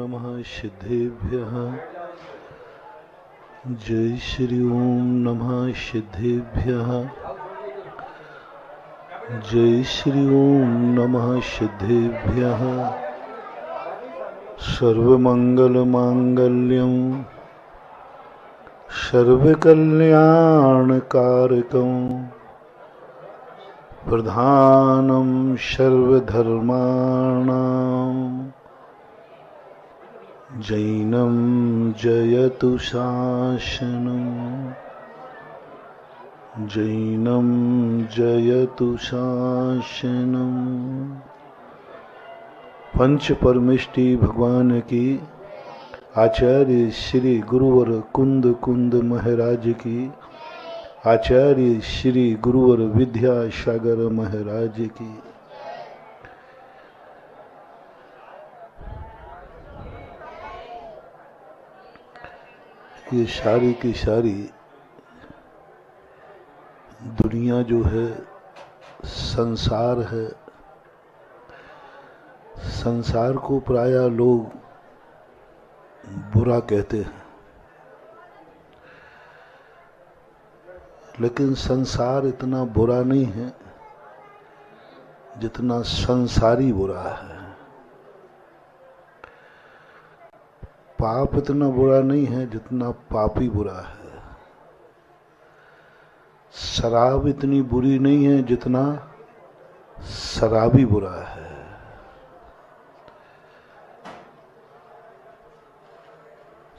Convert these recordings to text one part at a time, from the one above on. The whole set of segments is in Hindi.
नमः सिद्धेभ्यः। जय श्री ओम नमः सिद्धेभ्यः। जय श्री ओम नमः सिद्धेभ्यः। सर्वमंगलमांगल्यं सर्वकल्याणकारकं प्रधानं सर्वधर्माणां जैनं जयतु शासनम्। जैनं जयतु शासनम्। पंच परमेष्टि भगवान की, आचार्य श्री गुरुवर कुंद कुंद महाराज की, आचार्य श्री गुरुवर विद्यासागर महाराज की। ये सारी की सारी दुनिया जो है, संसार है। संसार को प्रायः लोग बुरा कहते हैं, लेकिन संसार इतना बुरा नहीं है जितना संसारी बुरा है। पाप इतना बुरा नहीं है जितना पापी बुरा है। शराब इतनी बुरी नहीं है जितना शराबी बुरा है।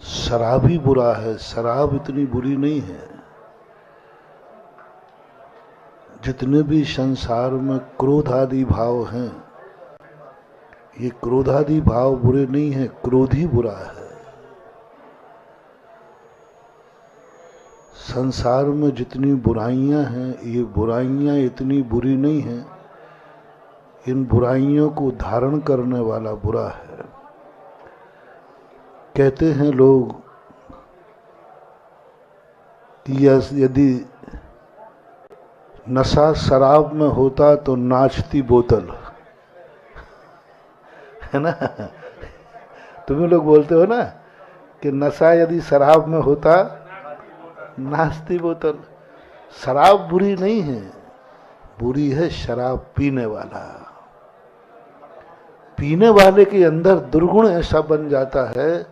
शराबी बुरा है, शराब इतनी बुरी नहीं है। जितने भी संसार में क्रोध आदि भाव हैं, ये क्रोध आदि भाव बुरे नहीं है, क्रोध ही बुरा है। संसार में जितनी बुराइयां हैं, ये बुराइयां इतनी बुरी नहीं हैं। इन बुराइयों को धारण करने वाला बुरा है। कहते हैं लोग कि यदि नशा शराब में होता तो नाचती बोतल, है ना। तुम्हें लोग बोलते हो ना कि नशा यदि शराब में होता नाचती बोतल। शराब बुरी नहीं है, बुरी है शराब पीने वाला। पीने वाले के अंदर दुर्गुण ऐसा बन जाता है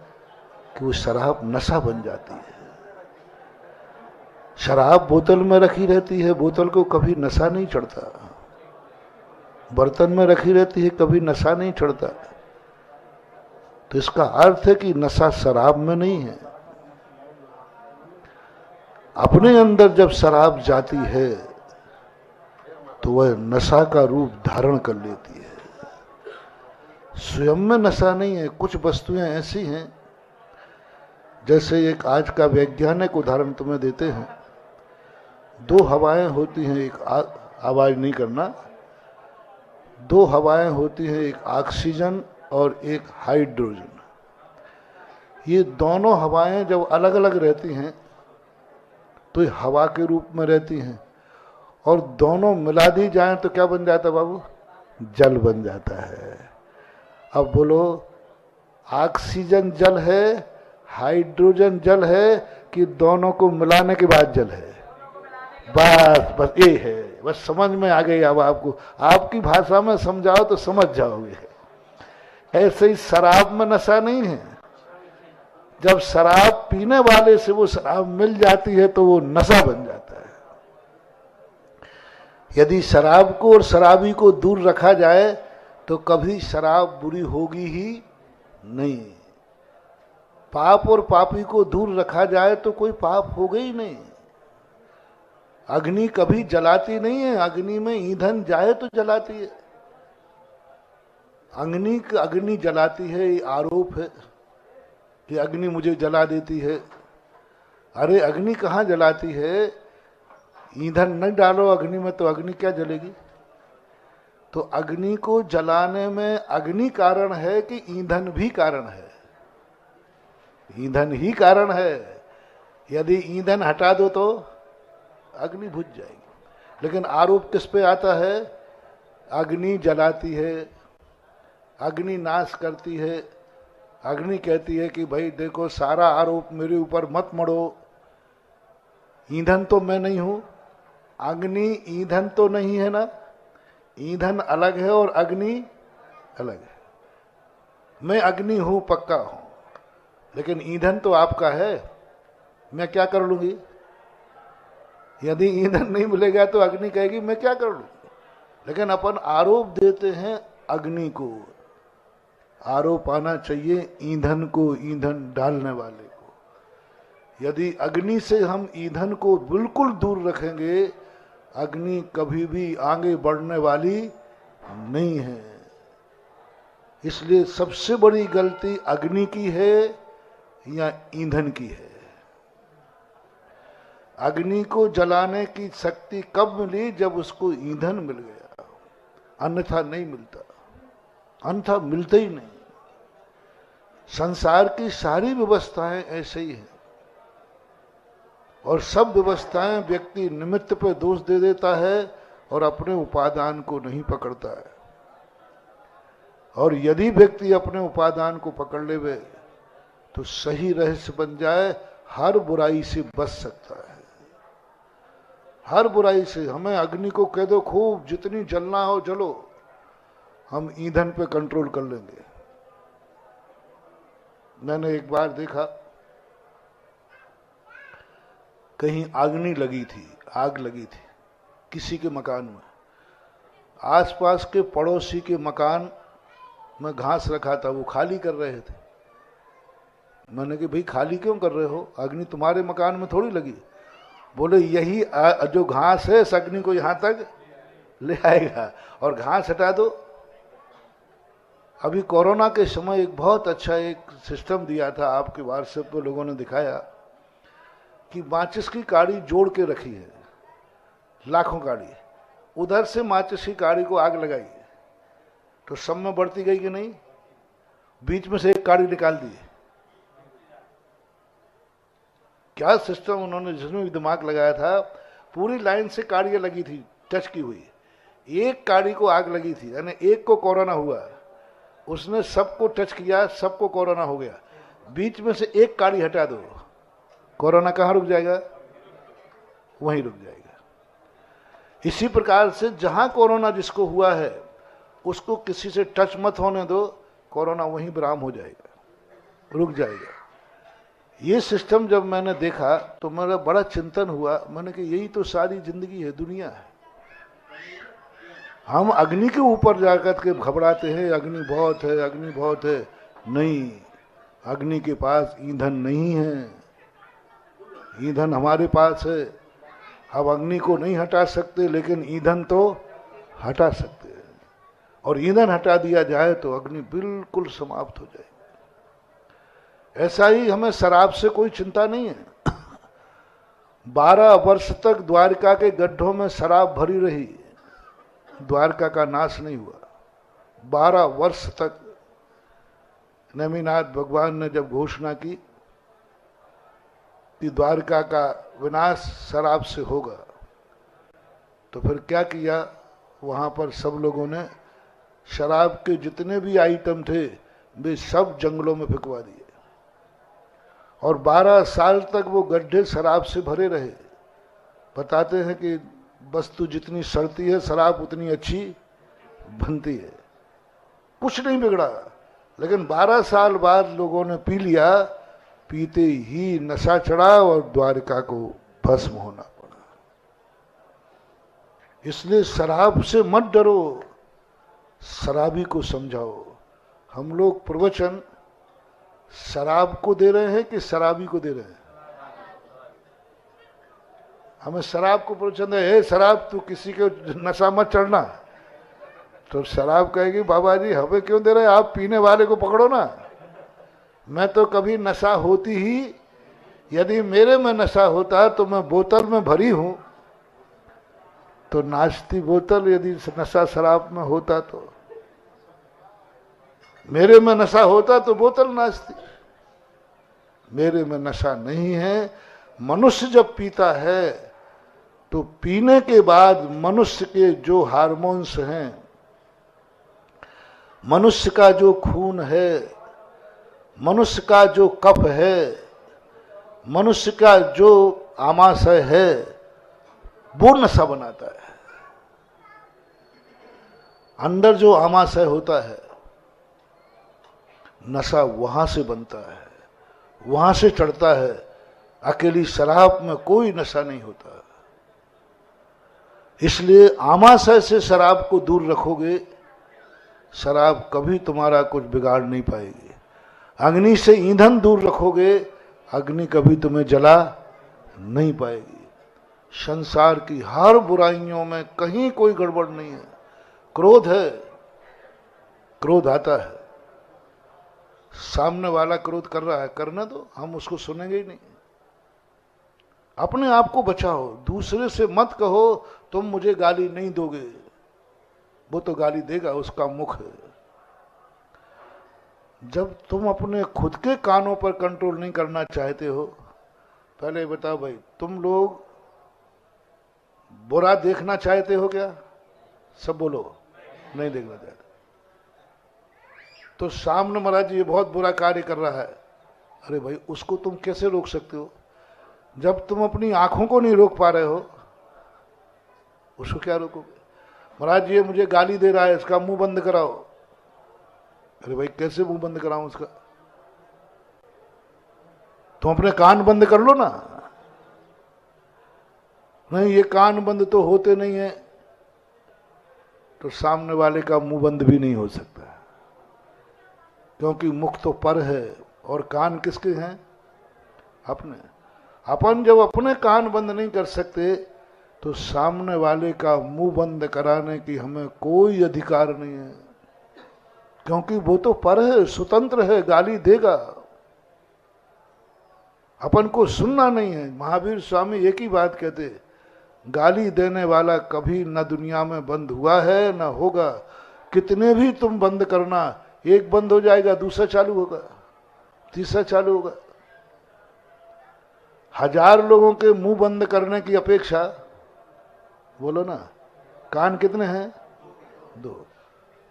कि वो शराब नशा बन जाती है। शराब बोतल में रखी रहती है, बोतल को कभी नशा नहीं चढ़ता। बर्तन में रखी रहती है, कभी नशा नहीं चढ़ता। तो इसका अर्थ है कि नशा शराब में नहीं है। अपने अंदर जब शराब जाती है तो वह नशा का रूप धारण कर लेती है। स्वयं में नशा नहीं है। कुछ वस्तुएं ऐसी हैं, जैसे एक आज का वैज्ञानिक उदाहरण तुम्हें देते हैं। दो हवाएं होती हैं, एक आवाज नहीं करना। दो हवाएं होती हैं, एक ऑक्सीजन और एक हाइड्रोजन। ये दोनों हवाएं जब अलग अलग रहती हैं तो ये हवा के रूप में रहती हैं, और दोनों मिला दी जाएं तो क्या बन जाता है बाबू? जल बन जाता है। अब बोलो, ऑक्सीजन जल है, हाइड्रोजन जल है, कि दोनों को मिलाने के बाद जल है? बस ये है। बस समझ में आ गई। अब आपको आपकी भाषा में समझाओ तो समझ जाओगे। ऐसे ही शराब में नशा नहीं है। जब शराब पीने वाले से वो शराब मिल जाती है तो वो नशा बन जाता है। यदि शराब को और शराबी को दूर रखा जाए तो कभी शराब बुरी होगी ही नहीं। पाप और पापी को दूर रखा जाए तो कोई पाप होगा ही नहीं। अग्नि कभी जलाती नहीं है, अग्नि में ईंधन जाए तो जलाती है। अग्नि जलाती है, ये आरोप है कि अग्नि मुझे जला देती है। अरे अग्नि कहाँ जलाती है? ईंधन न डालो अग्नि में तो अग्नि क्या जलेगी? तो अग्नि को जलाने में अग्नि कारण है कि ईंधन भी कारण है? ईंधन ही कारण है। यदि ईंधन हटा दो तो अग्नि बुझ जाएगी। लेकिन आरोप किस पे आता है? अग्नि जलाती है, अग्नि नाश करती है, अग्नि कहती है कि भाई देखो, सारा आरोप मेरे ऊपर मत मढ़ो, ईंधन तो मैं नहीं हूं। अग्नि ईंधन तो नहीं है ना, ईंधन अलग है और अग्नि अलग है। मैं अग्नि हूं, पक्का हूं, लेकिन ईंधन तो आपका है। मैं क्या कर लूंगी? यदि ईंधन नहीं मिलेगा तो अग्नि कहेगी मैं क्या कर लूंगी। लेकिन अपन आरोप देते हैं अग्नि को, आरोप आना चाहिए ईंधन को, ईंधन डालने वाले को। यदि अग्नि से हम ईंधन को बिल्कुल दूर रखेंगे, अग्नि कभी भी आगे बढ़ने वाली नहीं है। इसलिए सबसे बड़ी गलती अग्नि की है या ईंधन की है। अग्नि को जलाने की शक्ति कब मिली? जब उसको ईंधन मिल गया, अन्यथा नहीं मिलता, अन्यथा मिलते ही नहीं। संसार की सारी व्यवस्थाएं ऐसे ही हैं, और सब व्यवस्थाएं व्यक्ति निमित्त पे दोष दे देता है और अपने उपादान को नहीं पकड़ता है। और यदि व्यक्ति अपने उपादान को पकड़ लेवे तो सही रहस्य बन जाए, हर बुराई से बच सकता है, हर बुराई से। हमें अग्नि को कह दो खूब जितनी जलना हो जलो, हम ईंधन पे कंट्रोल कर लेंगे। मैंने एक बार देखा, कहीं आगनी लगी थी, आग लगी थी किसी के मकान में। आसपास के पड़ोसी के मकान में घास रखा था, वो खाली कर रहे थे। मैंने कहा भाई खाली क्यों कर रहे हो, अग्नि तुम्हारे मकान में थोड़ी लगी। बोले यही जो घास है इस अग्नि को यहां तक ले आएगा, और घास हटा दो। अभी कोरोना के समय एक बहुत अच्छा एक सिस्टम दिया था, आपके व्हाट्सएप पे लोगों ने दिखाया कि माचिस की काड़ी जोड़ के रखी है, लाखों काड़ी, उधर से माचिस की काड़ी को आग लगाई, तो सब में बढ़ती गई कि नहीं? बीच में से एक काड़ी निकाल दी। क्या सिस्टम उन्होंने, जिसमें भी दिमाग लगाया था। पूरी लाइन से काड़ियां लगी थी, टच की हुई, एक काड़ी को आग लगी थी, यानी एक को कोरोना हुआ, उसने सबको टच किया, सबको कोरोना हो गया। बीच में से एक काड़ी हटा दो, कोरोना कहाँ रुक जाएगा? वहीं रुक जाएगा। इसी प्रकार से जहां कोरोना जिसको हुआ है उसको किसी से टच मत होने दो, कोरोना वहीं विराम हो जाएगा, रुक जाएगा। ये सिस्टम जब मैंने देखा तो मेरा बड़ा चिंतन हुआ। मैंने कहा यही तो सारी जिंदगी है, दुनिया है। हम अग्नि के ऊपर जाकर के घबराते हैं, अग्नि बहुत है, अग्नि बहुत है। नहीं, अग्नि के पास ईंधन नहीं है, ईंधन हमारे पास है। अब अग्नि को नहीं हटा सकते, लेकिन ईंधन तो हटा सकते हैं, और ईंधन हटा दिया जाए तो अग्नि बिल्कुल समाप्त हो जाए। ऐसा ही हमें शराब से कोई चिंता नहीं है। 12 वर्ष तक द्वारका के गड्ढों में शराब भरी रही, द्वारका का नाश नहीं हुआ। 12 वर्ष तक नेमिनाथ भगवान ने जब घोषणा की कि द्वारका का विनाश शराब से होगा, तो फिर क्या किया? वहां पर सब लोगों ने शराब के जितने भी आइटम थे वे सब जंगलों में फेंकवा दिए, और 12 साल तक वो गड्ढे शराब से भरे रहे। बताते हैं कि वस्तु जितनी सड़ती है शराब उतनी अच्छी बनती है, कुछ नहीं बिगड़ा। लेकिन 12 साल बाद लोगों ने पी लिया, पीते ही नशा चढ़ा और द्वारका को भस्म होना पड़ा। इसलिए शराब से मत डरो, शराबी को समझाओ। हम लोग प्रवचन शराब को दे रहे हैं कि शराबी को दे रहे हैं? हमें शराब को प्रवचन दे, हे शराब तू किसी के नशा मत चढ़ना, तो शराब कहेगी बाबा जी हमें क्यों दे रहे, आप पीने वाले को पकड़ो ना। मैं तो कभी नशा होती ही, यदि मेरे में नशा होता तो मैं बोतल में भरी हूं, तो नाचती बोतल। यदि नशा शराब में होता तो मेरे में नशा होता तो बोतल नाचती। मेरे में नशा नहीं है। मनुष्य जब पीता है तो पीने के बाद मनुष्य के जो हार्मोन्स हैं, मनुष्य का जो खून है, मनुष्य का जो कफ है, मनुष्य का जो आमाशय है, वो नशा बनाता है। अंदर जो आमाशय होता है, नशा वहां से बनता है, वहां से चढ़ता है। अकेली शराब में कोई नशा नहीं होता। इसलिए आमाशय से शराब को दूर रखोगे, शराब कभी तुम्हारा कुछ बिगाड़ नहीं पाएगी। अग्नि से ईंधन दूर रखोगे, अग्नि कभी तुम्हें जला नहीं पाएगी। संसार की हर बुराइयों में कहीं कोई गड़बड़ नहीं है। क्रोध है, क्रोध आता है, सामने वाला क्रोध कर रहा है, करने दो, हम उसको सुनेंगे ही नहीं। अपने आप को बचाओ, दूसरे से मत कहो तुम मुझे गाली नहीं दोगे, वो तो गाली देगा, उसका मुख है। जब तुम अपने खुद के कानों पर कंट्रोल नहीं करना चाहते हो, पहले बताओ भाई, तुम लोग बुरा देखना चाहते हो क्या? सब बोलो, नहीं देखना चाहते। तो सामने महाराज ये बहुत बुरा कार्य कर रहा है, अरे भाई उसको तुम कैसे रोक सकते हो? जब तुम अपनी आंखों को नहीं रोक पा रहे हो, उसको क्या रोकोगे? महाराज ये मुझे गाली दे रहा है, इसका मुंह बंद कराओ। अरे भाई कैसे मुंह बंद कराऊं उसका? तुम अपने कान बंद कर लो ना। नहीं, ये कान बंद तो होते नहीं है, तो सामने वाले का मुंह बंद भी नहीं हो सकता, क्योंकि मुख तो पर है और कान किसके हैं? अपने। अपन जब अपने कान बंद नहीं कर सकते, तो सामने वाले का मुंह बंद कराने की हमें कोई अधिकार नहीं है, क्योंकि वो तो पर है, स्वतंत्र है, गाली देगा। अपन को सुनना नहीं है। महावीर स्वामी एक ही बात कहते, गाली देने वाला कभी न दुनिया में बंद हुआ है न होगा। कितने भी तुम बंद करना, एक बंद हो जाएगा, दूसरा चालू होगा, तीसरा चालू होगा। 1000 लोगों के मुंह बंद करने की अपेक्षा, बोलो ना, कान कितने हैं?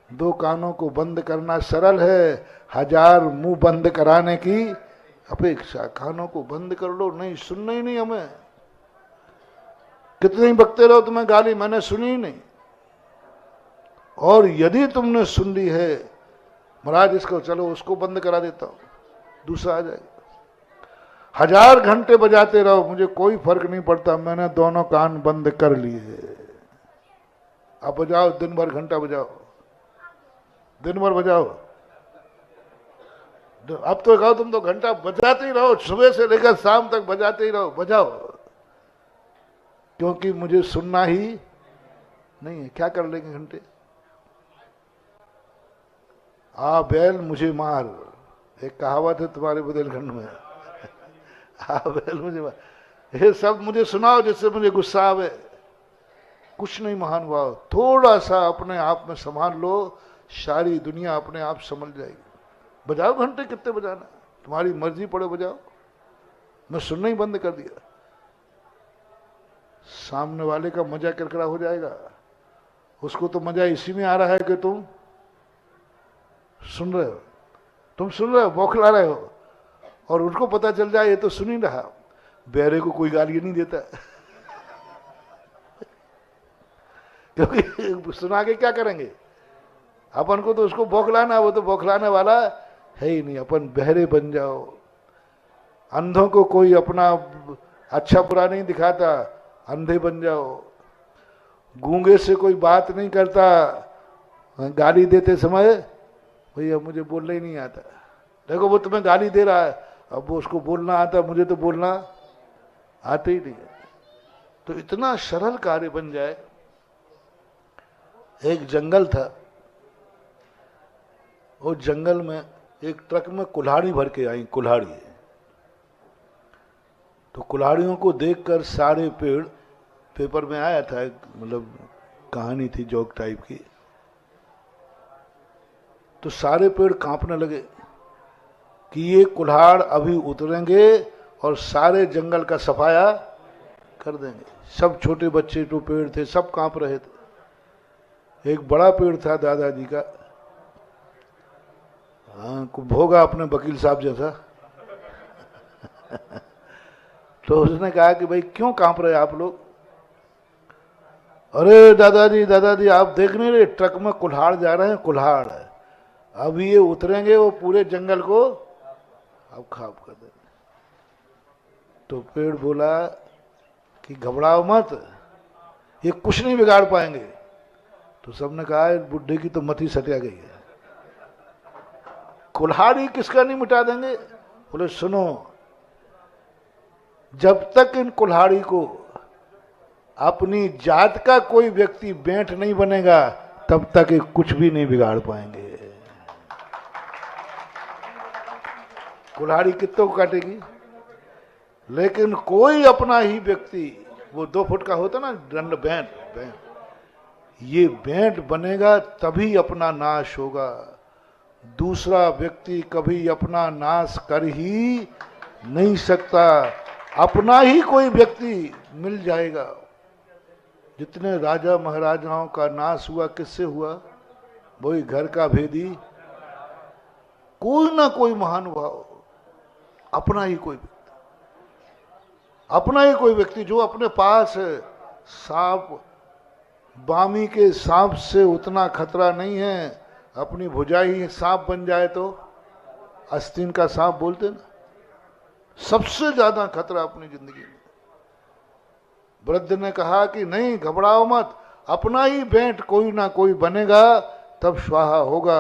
2 कानों को बंद करना सरल है, 1000 मुंह बंद कराने की अपेक्षा। कानों को बंद कर लो, नहीं सुनना ही नहीं हमें। कितने ही बकते रहो, तुम्हें गाली मैंने सुनी ही नहीं। और यदि तुमने सुन ली है, महाराज इसको चलो उसको बंद करा देता हूं, दूसरा आ जाएगा। 1000 घंटे बजाते रहो, मुझे कोई फर्क नहीं पड़ता, मैंने दोनों कान बंद कर लिए। अब बजाओ, दिन भर घंटा बजाओ, दिन भर बजाओ। अब तो कहो तुम तो घंटा बजाते ही रहो, सुबह से लेकर शाम तक बजाते ही रहो, बजाओ, क्योंकि मुझे सुनना ही नहीं है। क्या कर लेंगे घंटे? आ बैल मुझे मार, एक कहावत है तुम्हारे बुंदेलखंड में। आ बैल मुझे मार, ये सब मुझे सुनाओ जिससे मुझे गुस्सा आवे। कुछ नहीं महान भाव, थोड़ा सा अपने आप में संभाल लो, सारी दुनिया अपने आप समझ जाएगी। बजाओ घंटे, कितने बजाना, तुम्हारी मर्जी पड़े बजाओ। मैं सुनना ही बंद कर दिया, सामने वाले का मजा किरकिरा हो जाएगा। उसको तो मजा इसी में आ रहा है कि तुम सुन रहे हो, तुम सुन रहे हो, बौखला रहे हो, और उनको पता चल जाए ये तो सुन ही रहा। बेरे को कोई गाली नहीं देता क्योंकि सुना के क्या करेंगे? अपन को तो उसको बौखलाना, वो तो बौखलाने वाला है ही नहीं। अपन बहरे बन जाओ। अंधों को कोई अपना अच्छा बुरा नहीं दिखाता, अंधे बन जाओ। गूंगे से कोई बात नहीं करता, गाली देते समय भैया मुझे बोलना ही नहीं आता। देखो वो तुम्हें गाली दे रहा है, अब वो उसको बोलना आता, मुझे तो बोलना आते ही नहीं है। तो इतना सरल कार्य बन जाए। एक जंगल था, वो जंगल में एक ट्रक में कुल्हाड़ी भर के आई, कुल्हाड़ी। तो कुल्हाड़ियों को देखकर सारे पेड़, पेपर में आया था, मतलब कहानी थी जोक टाइप की, तो सारे पेड़ कांपने लगे कि ये कुल्हाड़ अभी उतरेंगे और सारे जंगल का सफाया कर देंगे। सब छोटे बच्चे जो पेड़ थे सब कांप रहे थे। एक बड़ा पेड़ था दादाजी का, हाँ, भोगा अपने वकील साहब जैसा। तो उसने कहा कि भाई क्यों कांप रहे आप लोग? अरे दादाजी आप देख नहीं रहे, ट्रक में कुल्हाड़ जा रहे हैं, कुल्हाड़ है, अब ये उतरेंगे वो पूरे जंगल को अब खाप कर देंगे। तो पेड़ बोला कि घबराओ मत, ये कुछ नहीं बिगाड़ पाएंगे। तो सबने कहा बुढ़े की तो मति सटिया गई है, कुल्हाड़ी किसका नहीं मिटा देंगे? बोले सुनो, जब तक इन कुल्हाड़ी को अपनी जात का कोई व्यक्ति बेंट नहीं बनेगा तब तक ये कुछ भी नहीं बिगाड़ पाएंगे। कुल्हाड़ी कितनों को काटेगी, लेकिन कोई अपना ही व्यक्ति, वो 2 फुट का होता ना दंड, बेंट, ये बेंट बनेगा तभी अपना नाश होगा। दूसरा व्यक्ति कभी अपना नाश कर ही नहीं सकता, अपना ही कोई व्यक्ति मिल जाएगा। जितने राजा महाराजाओं का नाश हुआ किससे हुआ? वही घर का भेदी, कोई ना कोई महानुभाव, अपना ही कोई व्यक्ति, अपना ही कोई व्यक्ति जो अपने पास है। सांप, बामी के सांप से उतना खतरा नहीं है, अपनी भुजाई ही सांप बन जाए तो आस्तीन का सांप बोलते ना, सबसे ज्यादा खतरा अपनी जिंदगी में। वृद्ध ने कहा कि नहीं घबराओ मत, अपना ही बेंट कोई ना कोई बनेगा तब स्वाहा होगा।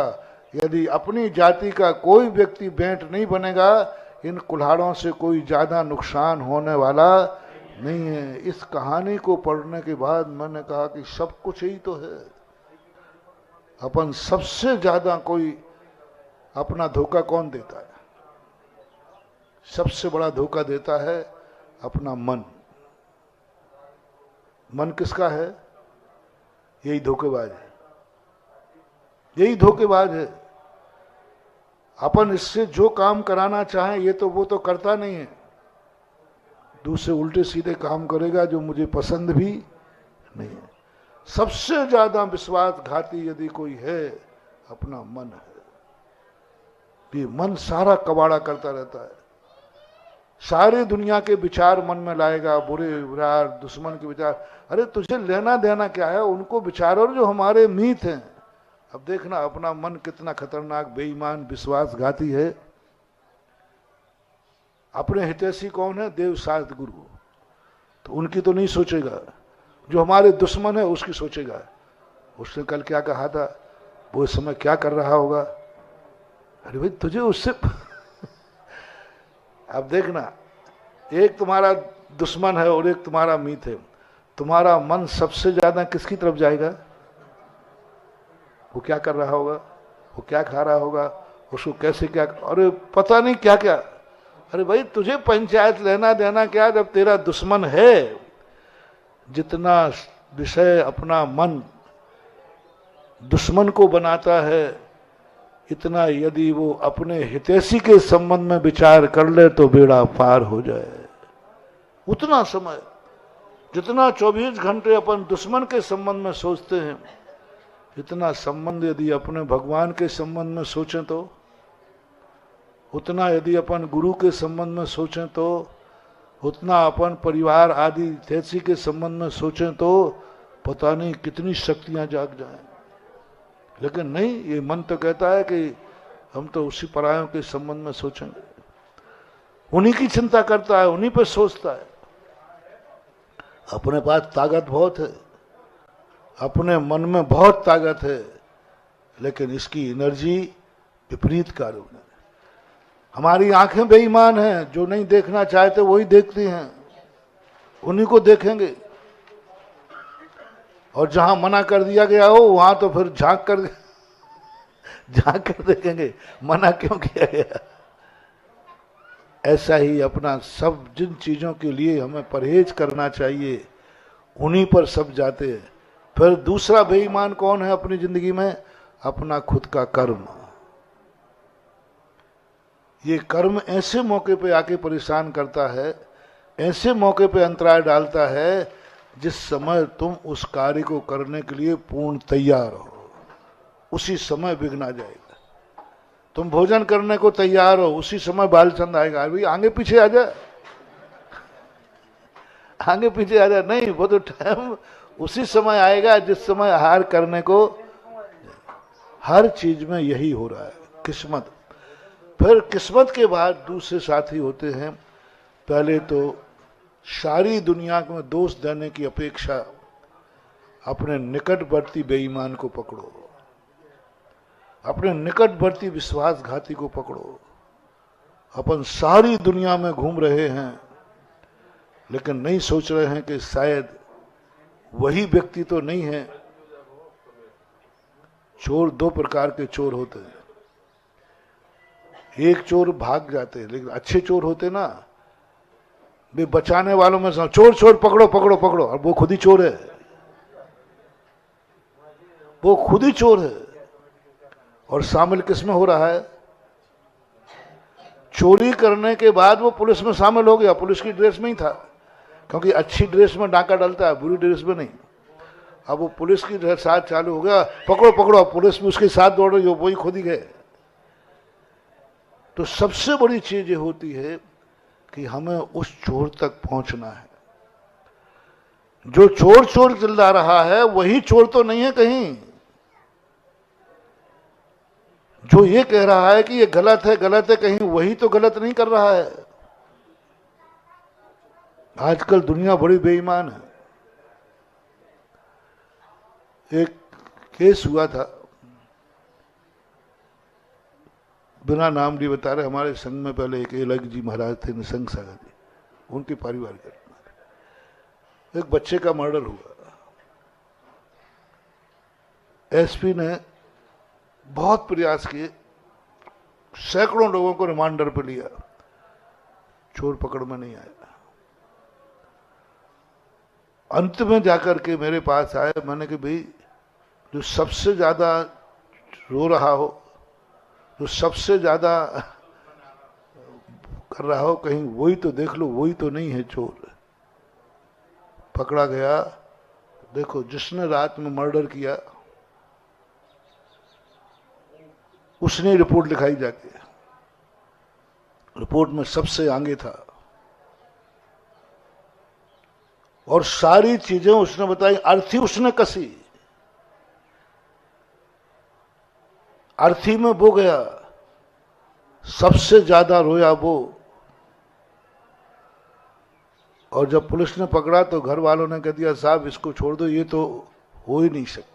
यदि अपनी जाति का कोई व्यक्ति बेंट नहीं बनेगा, इन कुल्हाड़ों से कोई ज्यादा नुकसान होने वाला नहीं है। इस कहानी को पढ़ने के बाद मैंने कहा कि सब कुछ ही तो है। अपन सबसे ज्यादा कोई अपना धोखा कौन देता है? सबसे बड़ा धोखा देता है अपना मन। मन किसका है? यही धोखेबाज है, यही धोखेबाज है। अपन इससे जो काम कराना चाहें ये तो वो तो करता नहीं है, दूसरे उल्टे सीधे काम करेगा जो मुझे पसंद भी नहीं है। सबसे ज्यादा विश्वासघाती यदि कोई है अपना मन है। ये मन सारा कबाड़ा करता रहता है, सारी दुनिया के विचार मन में लाएगा, बुरे विचार, दुश्मन के विचार। अरे तुझे लेना देना क्या है उनको विचारों जो हमारे मीत हैं। अब देखना अपना मन कितना खतरनाक, बेईमान, विश्वासघाती है। अपने हितैषी कौन है? देव शास्त्र गुरु, तो उनकी तो नहीं सोचेगा, जो हमारे दुश्मन है उसकी सोचेगा। उसने कल क्या कहा था, वो इस समय क्या कर रहा होगा। अरे भाई तुझे उससे अब देखना, एक तुम्हारा दुश्मन है और एक तुम्हारा मीत है, तुम्हारा मन सबसे ज्यादा किसकी तरफ जाएगा? वो क्या कर रहा होगा, वो क्या खा रहा होगा, उसको कैसे क्या, अरे पता नहीं क्या क्या। अरे भाई तुझे पंचायत लेना देना क्या जब तेरा दुश्मन है। जितना विषय अपना मन दुश्मन को बनाता है, इतना यदि वो अपने हितैषी के संबंध में विचार कर ले तो बेड़ा पार हो जाए। उतना समय जितना 24 घंटे अपन दुश्मन के संबंध में सोचते हैं, इतना संबंध यदि अपने भगवान के संबंध में सोचें तो, उतना यदि अपन गुरु के संबंध में सोचें तो, उतना अपन परिवार आदि हितैषी के संबंध में सोचें तो पता नहीं कितनी शक्तियां जाग जाएं। लेकिन नहीं, ये मन तो कहता है कि हम तो उसी परायों के संबंध में सोचेंगे, उन्हीं की चिंता करता है, उन्हीं पर सोचता है। अपने पास ताकत बहुत है, अपने मन में बहुत ताकत है, लेकिन इसकी एनर्जी विपरीत कार्य है। हमारी आंखें बेईमान हैं, जो नहीं देखना चाहते वही देखती हैं, उन्हीं को देखेंगे। और जहां मना कर दिया गया हो वहां तो फिर झांक कर देखेंगे, मना क्यों किया गया। ऐसा ही अपना सब जिन चीजों के लिए हमें परहेज करना चाहिए उन्हीं पर सब जाते हैं। फिर दूसरा बेईमान कौन है अपनी जिंदगी में? अपना खुद का कर्म। ये कर्म ऐसे मौके पे आके परेशान करता है, ऐसे मौके पे अंतराय डालता है जिस समय तुम उस कार्य को करने के लिए पूर्ण तैयार हो, उसी समय विघ्न आ जाएगा। तुम भोजन करने को तैयार हो, उसी समय बालचंद आएगा, भाई आगे पीछे आ जा, आगे पीछे आ जा। नहीं, वो तो टाइम उसी समय आएगा जिस समय आहार करने को। हर चीज में यही हो रहा है, किस्मत। फिर किस्मत के बाद दूसरे साथी होते हैं। पहले तो सारी दुनिया में दोष देने की अपेक्षा अपने निकटवर्ती बेईमान को पकड़ो, अपने निकटवर्ती विश्वासघाती को पकड़ो। अपन सारी दुनिया में घूम रहे हैं लेकिन नहीं सोच रहे हैं कि शायद वही व्यक्ति तो नहीं है। चोर दो प्रकार के चोर होते हैं। एक चोर भाग जाते हैं, लेकिन अच्छे चोर होते ना, वे बचाने वालों में से चोर चोर पकड़ो पकड़ो पकड़ो, और वो खुद ही चोर है, वो खुद ही चोर है। और शामिल किसमें हो रहा है? चोरी करने के बाद वो पुलिस में शामिल हो गया, पुलिस की ड्रेस में ही था, क्योंकि अच्छी ड्रेस में डाका डलता है, बुरी ड्रेस में नहीं। अब वो पुलिस की साथ चालू हो गया, पकड़ो पकड़ो, पुलिस में उसके साथ दौड़ रही हो, वही खुद ही गए। तो सबसे बड़ी चीज ये होती है कि हमें उस चोर तक पहुंचना है। जो चोर चोर चिल्ला रहा है वही चोर तो नहीं है कहीं। जो ये कह रहा है कि ये गलत है कहीं, वही तो गलत नहीं कर रहा है। आजकल दुनिया बड़ी बेईमान है। एक केस हुआ था, बिना नाम लिए बता रहे, हमारे संघ में पहले एक अलग जी महाराज थे, निसंग सागर जी, उनके पारिवारिक घटना। एक बच्चे का मर्डर हुआ। एसपी ने बहुत प्रयास किए, सैकड़ों लोगों को रिमांडर पर लिया, चोर पकड़ में नहीं आया। अंत में जाकर के मेरे पास आए। मैंने कहा भाई, जो सबसे ज्यादा रो रहा हो, जो सबसे ज्यादा कर रहा हो, कहीं वही तो देख लो, वही तो नहीं है चोर। पकड़ा गया। देखो, जिसने रात में मर्डर किया उसने रिपोर्ट लिखाई जाके, रिपोर्ट में सबसे आगे था और सारी चीजें उसने बताई। अर्थी उसने कसी, अर्थी में वो गया, सबसे ज्यादा रोया वो। और जब पुलिस ने पकड़ा तो घर वालों ने कह दिया, साहब इसको छोड़ दो, ये तो हो ही नहीं सकता।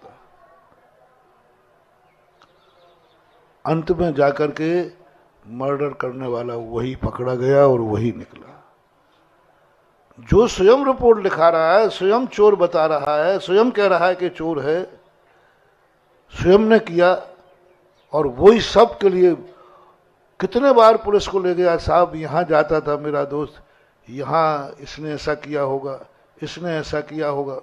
अंत में जाकर के मर्डर करने वाला वही पकड़ा गया और वही निकला। जो स्वयं रिपोर्ट लिखा रहा है, स्वयं चोर बता रहा है, स्वयं कह रहा है कि चोर है, स्वयं ने किया। और वही सब के लिए कितने बार पुलिस को ले गया, साहब यहां जाता था मेरा दोस्त, यहां इसने ऐसा किया होगा, इसने ऐसा किया होगा।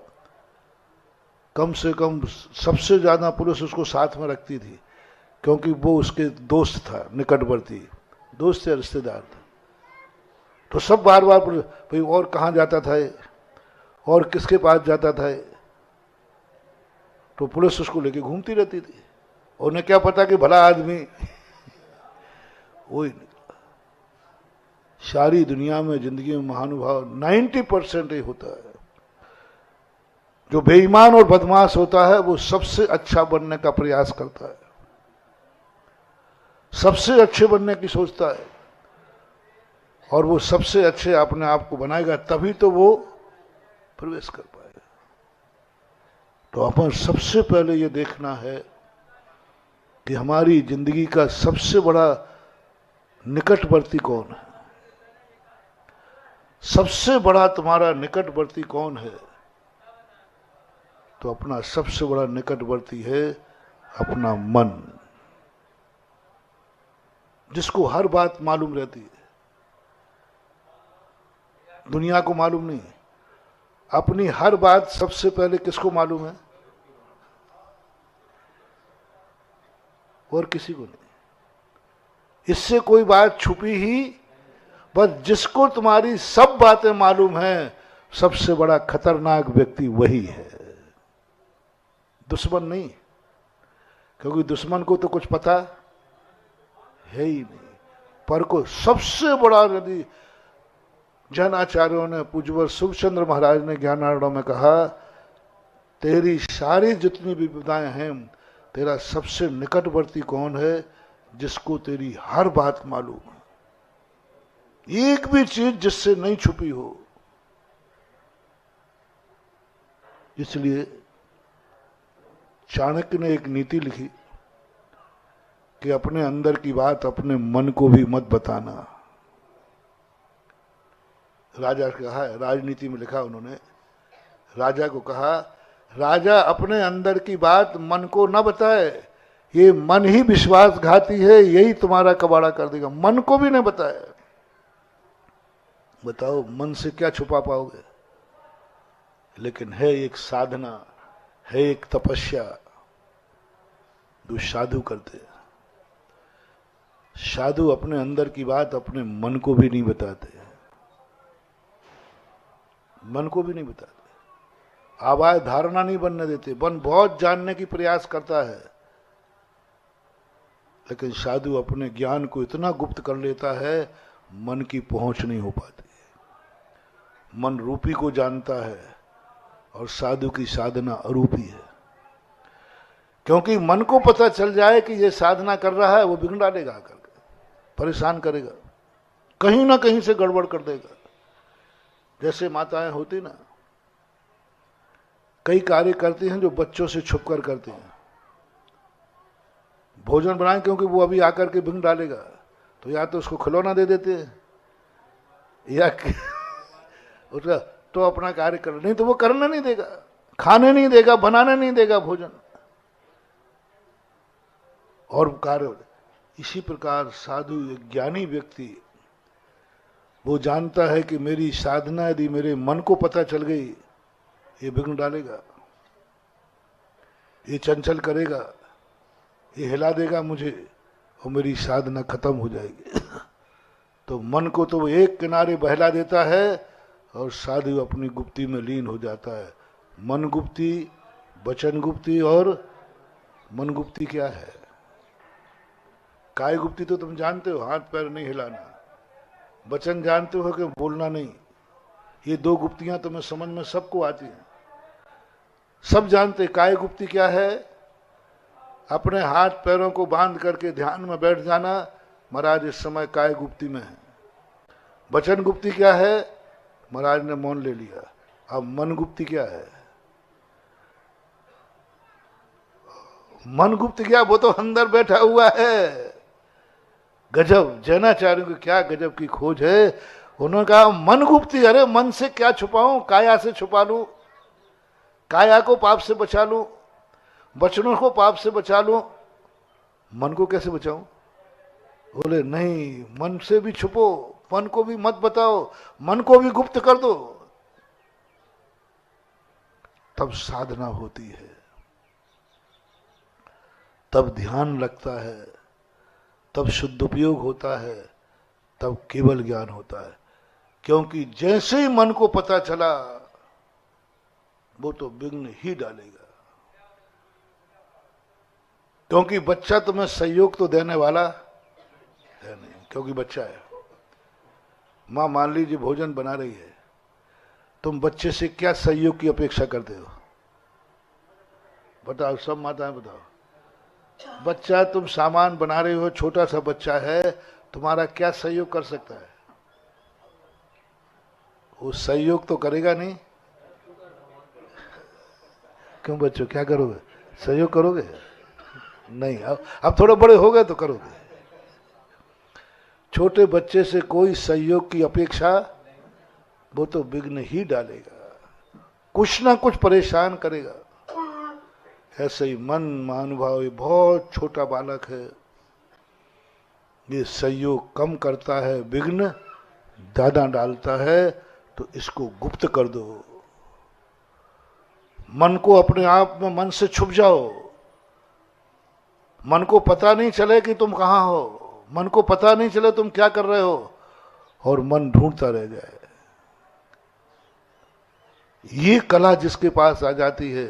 कम से कम सबसे ज्यादा पुलिस उसको साथ में रखती थी, क्योंकि वो उसके दोस्त था, निकटवर्ती दोस्त या रिश्तेदार था। तो सब बार बार भाई और कहाँ जाता था और किसके पास जाता था, तो पुलिस उसको लेके घूमती रहती थी। उन्हें क्या पता कि भला आदमी वही निकला। सारी दुनिया में जिंदगी में महानुभाव 90% ही होता है। जो बेईमान और बदमाश होता है वो सबसे अच्छा बनने का प्रयास करता है, सबसे अच्छे बनने की सोचता है, और वो सबसे अच्छे अपने आप को बनाएगा, तभी तो वो प्रवेश कर पाएगा। तो अपन सबसे पहले ये देखना है कि हमारी जिंदगी का सबसे बड़ा निकटवर्ती कौन है। सबसे बड़ा तुम्हारा निकटवर्ती कौन है? तो अपना सबसे बड़ा निकटवर्ती है अपना मन, जिसको हर बात मालूम रहती है। दुनिया को मालूम नहीं, अपनी हर बात सबसे पहले किसको मालूम है? और किसी को नहीं। इससे कोई बात छुपी ही, बस जिसको तुम्हारी सब बातें मालूम है, सबसे बड़ा खतरनाक व्यक्ति वही है, दुश्मन नहीं। क्योंकि दुश्मन को तो कुछ पता है ही नहीं। पर को सबसे बड़ा नदी, जैन आचार्यों ने, पूज्यवर सुखचंद्र महाराज ने ज्ञानार्णव में कहा, तेरी सारी जितनी भी विपदाएं हैं, तेरा सबसे निकटवर्ती कौन है? जिसको तेरी हर बात मालूम है, एक भी चीज जिससे नहीं छुपी हो। इसलिए चाणक्य ने एक नीति लिखी कि अपने अंदर की बात अपने मन को भी मत बताना। राजा से कहा है, राजनीति में लिखा उन्होंने, राजा को कहा, राजा अपने अंदर की बात मन को न बताए, ये मन ही विश्वासघाती है, यही तुम्हारा कबाड़ा कर देगा। मन को भी नहीं बताए। बताओ मन से क्या छुपा पाओगे? लेकिन है एक साधना, है एक तपस्या जो साधु करते हैं। साधु अपने अंदर की बात अपने मन को भी नहीं बताते, मन को भी नहीं बताते, आवाज धारणा नहीं बनने देते। मन बहुत जानने की प्रयास करता है, लेकिन साधु अपने ज्ञान को इतना गुप्त कर लेता है, मन की पहुंच नहीं हो पाती। मन रूपी को जानता है और साधु की साधना अरूपी है। क्योंकि मन को पता चल जाए कि ये साधना कर रहा है, वो बिगड़ डालेगा, आकर परेशान करेगा, कहीं ना कहीं से गड़बड़ कर देगा। जैसे माताएं होती ना, कई कार्य करती हैं जो बच्चों से छुप कर करती हैं। भोजन बनाएं, क्योंकि वो अभी आकर के बिगड़ डालेगा, तो या तो उसको खिलौना दे देते हैं या उसका तो अपना कार्य कर, नहीं तो वो करने नहीं देगा, खाने नहीं देगा, बनाने नहीं देगा भोजन और कार्य। इसी प्रकार साधु, एक ज्ञानी व्यक्ति, वो जानता है कि मेरी साधना यदि मेरे मन को पता चल गई, ये बिगड़ डालेगा, ये चंचल करेगा, ये हिला देगा मुझे और मेरी साधना खत्म हो जाएगी। तो मन को तो वो एक किनारे बहला देता है और साधु अपनी गुप्ती में लीन हो जाता है। मन गुप्ती, वचन गुप्ती और मन गुप्ती क्या है? काय गुप्ती तो तुम जानते हो, हाथ पैर नहीं हिलाना। वचन जानते हो कि बोलना नहीं। ये दो गुप्तियां तुम्हें समझ में सबको आती हैं, सब जानते। काय गुप्ती क्या है? अपने हाथ पैरों को बांध करके ध्यान में बैठ जाना, महाराज इस समय काय गुप्ती में है। वचन गुप्ती क्या है? महाराज ने मौन ले लिया। अब मन गुप्ती क्या है? मन गुप्त क्या? वो तो अंदर बैठा हुआ है। गजब, जैनाचार्यों की क्या गजब की खोज है। उन्होंने कहा मन गुप्ती, अरे मन से क्या छुपाऊं, काया से छुपा लूं, काया को पाप से बचा लूं, वचनों को पाप से बचा लूं, मन को कैसे बचाऊं? बोले नहीं, मन से भी छुपो, मन को भी मत बताओ, मन को भी गुप्त कर दो, तब साधना होती है, तब ध्यान लगता है, तब शुद्ध उपयोग होता है, तब केवल ज्ञान होता है। क्योंकि जैसे ही मन को पता चला, वो तो विघ्न ही डालेगा। क्योंकि बच्चा तुम्हें सहयोग तो देने वाला है नहीं, क्योंकि बच्चा है। मां मान लीजिए भोजन बना रही है, तुम बच्चे से क्या सहयोग की अपेक्षा करते हो? बताओ, सब माताएं बताओ। बच्चा, तुम सामान बना रहे हो, छोटा सा बच्चा है, तुम्हारा क्या सहयोग कर सकता है? वो सहयोग तो करेगा नहीं। क्यों बच्चों, क्या करोगे? सहयोग करोगे नहीं? अब थोड़े बड़े हो गए तो करोगे। छोटे बच्चे से कोई सहयोग की अपेक्षा, वो तो विघ्न ही डालेगा, कुछ ना कुछ परेशान करेगा। ऐसे ही मन, महानुभाव, ये बहुत छोटा बालक है, ये सहयोग कम करता है, विघ्न ज्यादा डालता है, तो इसको गुप्त कर दो। मन को अपने आप में, मन से छुप जाओ, मन को पता नहीं चले कि तुम कहां हो, मन को पता नहीं चले तुम क्या कर रहे हो, और मन ढूंढता रह जाए। ये कला जिसके पास आ जाती है,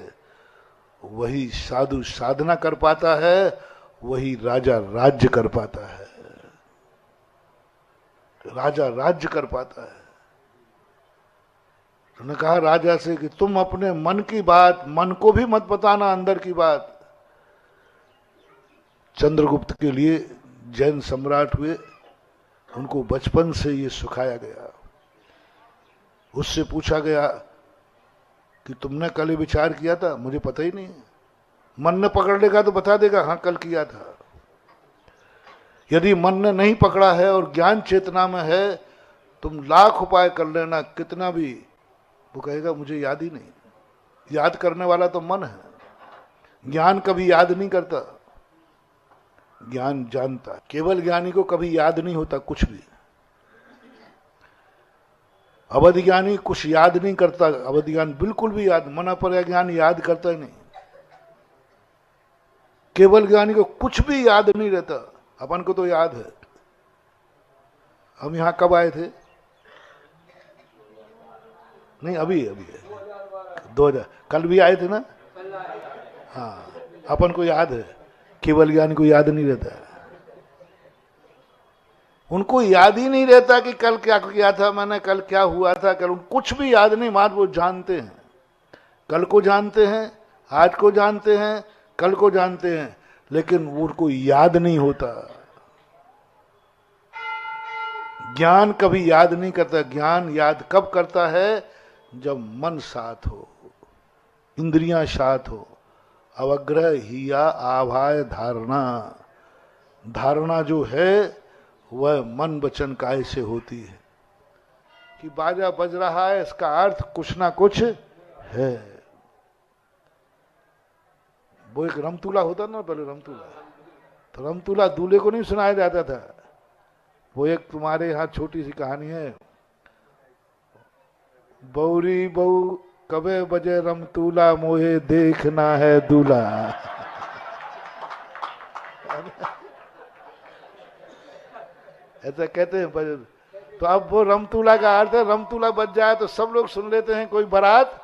वही साधु साधना कर पाता है, वही राजा राज्य कर पाता है। राजा राज्य कर पाता है। उन्होंने कहा राजा से कि तुम अपने मन की बात, मन को भी मत बताना अंदर की बात। चंद्रगुप्त के लिए जैन सम्राट हुए, उनको बचपन से ये सिखाया गया। उससे पूछा गया कि तुमने कल विचार किया था? मुझे पता ही नहीं। मन ने पकड़ लेगा तो बता देगा हाँ कल किया था। यदि मन ने नहीं पकड़ा है और ज्ञान चेतना में है, तुम लाख उपाय कर लेना कितना भी, वो कहेगा मुझे याद ही नहीं। याद करने वाला तो मन है, ज्ञान कभी याद नहीं करता, ज्ञान जानता। केवल ज्ञानी को कभी याद नहीं होता कुछ भी। अवधि ज्ञानी कुछ याद नहीं करता, अवधि ज्ञान बिल्कुल भी याद, मना पर ज्ञान याद करता ही नहीं। केवल ज्ञानी को कुछ भी याद नहीं रहता। अपन को तो याद है। हम यहां कब आए थे? नहीं, अभी 2000, कल भी आए थे ना? हाँ, अपन को याद है, केवल ज्ञानी को याद नहीं रहता। उनको याद ही नहीं रहता कि कल क्या किया था मैंने, कल क्या हुआ था, कल कुछ भी याद नहीं। मात्र वो जानते हैं, कल को जानते हैं, आज को जानते हैं, कल को जानते हैं, लेकिन उनको याद नहीं होता। ज्ञान कभी याद नहीं करता। ज्ञान याद कब करता है? जब मन साथ हो, इंद्रियां साथ हो। अवग्रह हिया आभाय धारणा, धारणा जो है वह मन वचन काय से होती है। कि बाजा बज रहा है, इसका अर्थ कुछ ना कुछ है। वो एक रमतुला होता ना पहले, रमतुला, तो रमतुला दूल्हे को नहीं सुनाया जाता था। वो एक तुम्हारे यहाँ छोटी सी कहानी है, बौरी बहू कबे बजे रमतुला, मोहे देखना है दूल्हा। ऐसा कहते हैं। तो अब वो रमतुला का अर्थ है, रमतुला बज जाए तो सब लोग सुन लेते हैं कोई बारात।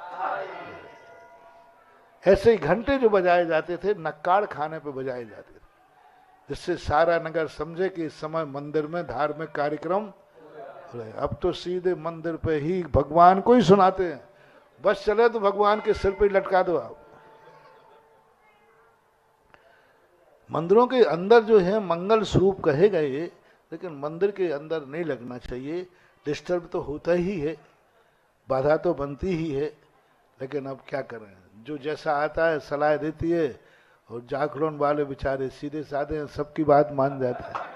ऐसे ही घंटे जो बजाए जाते थे, नक्काड़ खाने पे बजाए जाते थे, जिससे सारा नगर समझे कि इस समय मंदिर में धार्मिक कार्यक्रम हो रहे। अब तो सीधे मंदिर पे ही भगवान को ही सुनाते हैं। बस चले तो भगवान के सिर पे लटका दो आप। मंदिरों के अंदर जो है मंगल स्वरूप कहे गए, लेकिन मंदिर के अंदर नहीं लगना चाहिए। डिस्टर्ब तो होता ही है, बाधा तो बनती ही है, लेकिन अब क्या करें, जो जैसा आता है सलाह देती है। और जाखलोन वाले बेचारे सीधे साधे हैं, सबकी बात मान जाते हैं।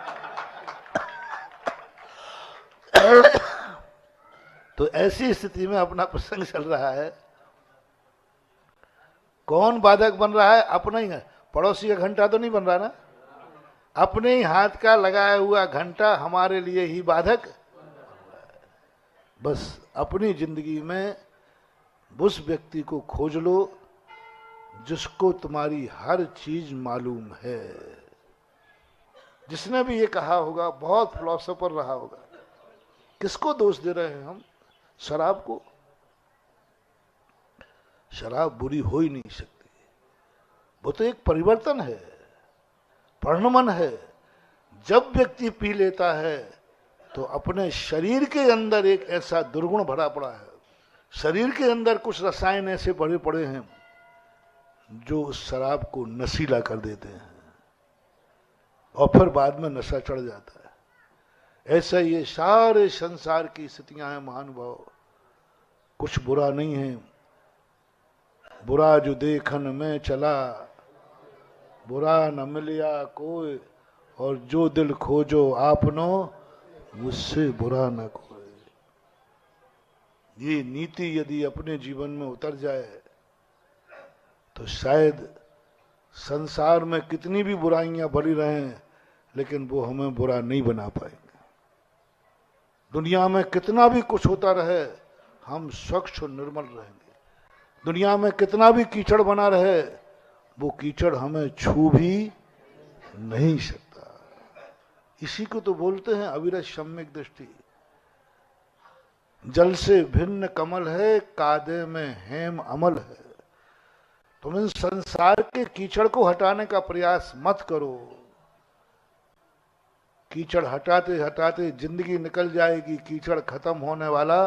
तो ऐसी स्थिति में अपना प्रसंग चल रहा है। कौन बाधक बन रहा है? अपना ही है। पड़ोसी का घंटा तो नहीं बन रहा ना, अपने ही हाथ का लगाया हुआ घंटा हमारे लिए ही बाधक। बस अपनी जिंदगी में उस व्यक्ति को खोज लो जिसको तुम्हारी हर चीज मालूम है। जिसने भी ये कहा होगा, बहुत फिलोसोफर रहा होगा। किसको दोष दे रहे हैं हम? शराब को। शराब बुरी हो ही नहीं सकती। वो तो एक परिवर्तन है, परिणमन है। जब व्यक्ति पी लेता है तो अपने शरीर के अंदर एक ऐसा दुर्गुण भरा पड़ा है, शरीर के अंदर कुछ रसायन ऐसे भरे पड़े हैं जो उस शराब को नशीला कर देते हैं, और फिर बाद में नशा चढ़ जाता है। ऐसा ये सारे संसार की स्थितियां हैं महानुभाव। कुछ बुरा नहीं है, बुरा जो देखन में चला, बुरा न मिलिया कोई, और जो दिल खोजो आपनो, मुझसे बुरा न कोई। ये नीति यदि अपने जीवन में उतर जाए तो शायद संसार में कितनी भी बुराइयां भरी रहें, लेकिन वो हमें बुरा नहीं बना पाएंगे। दुनिया में कितना भी कुछ होता रहे, हम स्वच्छ और निर्मल रहेंगे। दुनिया में कितना भी कीचड़ बना रहे, वो कीचड़ हमें छू भी नहीं सकता। इसी को तो बोलते हैं अविरत सम्यक दृष्टि। जल से भिन्न कमल है, कादे में हेम अमल है। तुम इन संसार के कीचड़ को हटाने का प्रयास मत करो। कीचड़ हटाते हटाते जिंदगी निकल जाएगी, कीचड़ खत्म होने वाला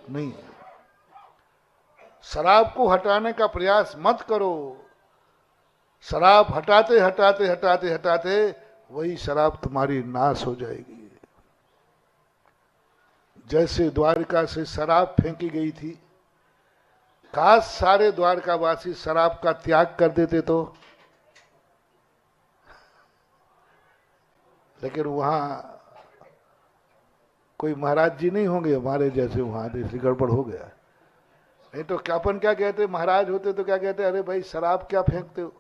नहीं है। शराब को हटाने का प्रयास मत करो। शराब हटाते हटाते हटाते हटाते वही शराब तुम्हारी नाश हो जाएगी। जैसे द्वारिका से शराब फेंकी गई थी, काश सारे द्वारकावासी शराब का त्याग कर देते तो। लेकिन वहां कोई महाराज जी नहीं होंगे हमारे जैसे, वहां जैसे गड़बड़ हो गया। नहीं तो क्यापन क्या कहते, महाराज होते तो क्या कहते, अरे भाई शराब क्या फेंकते हो,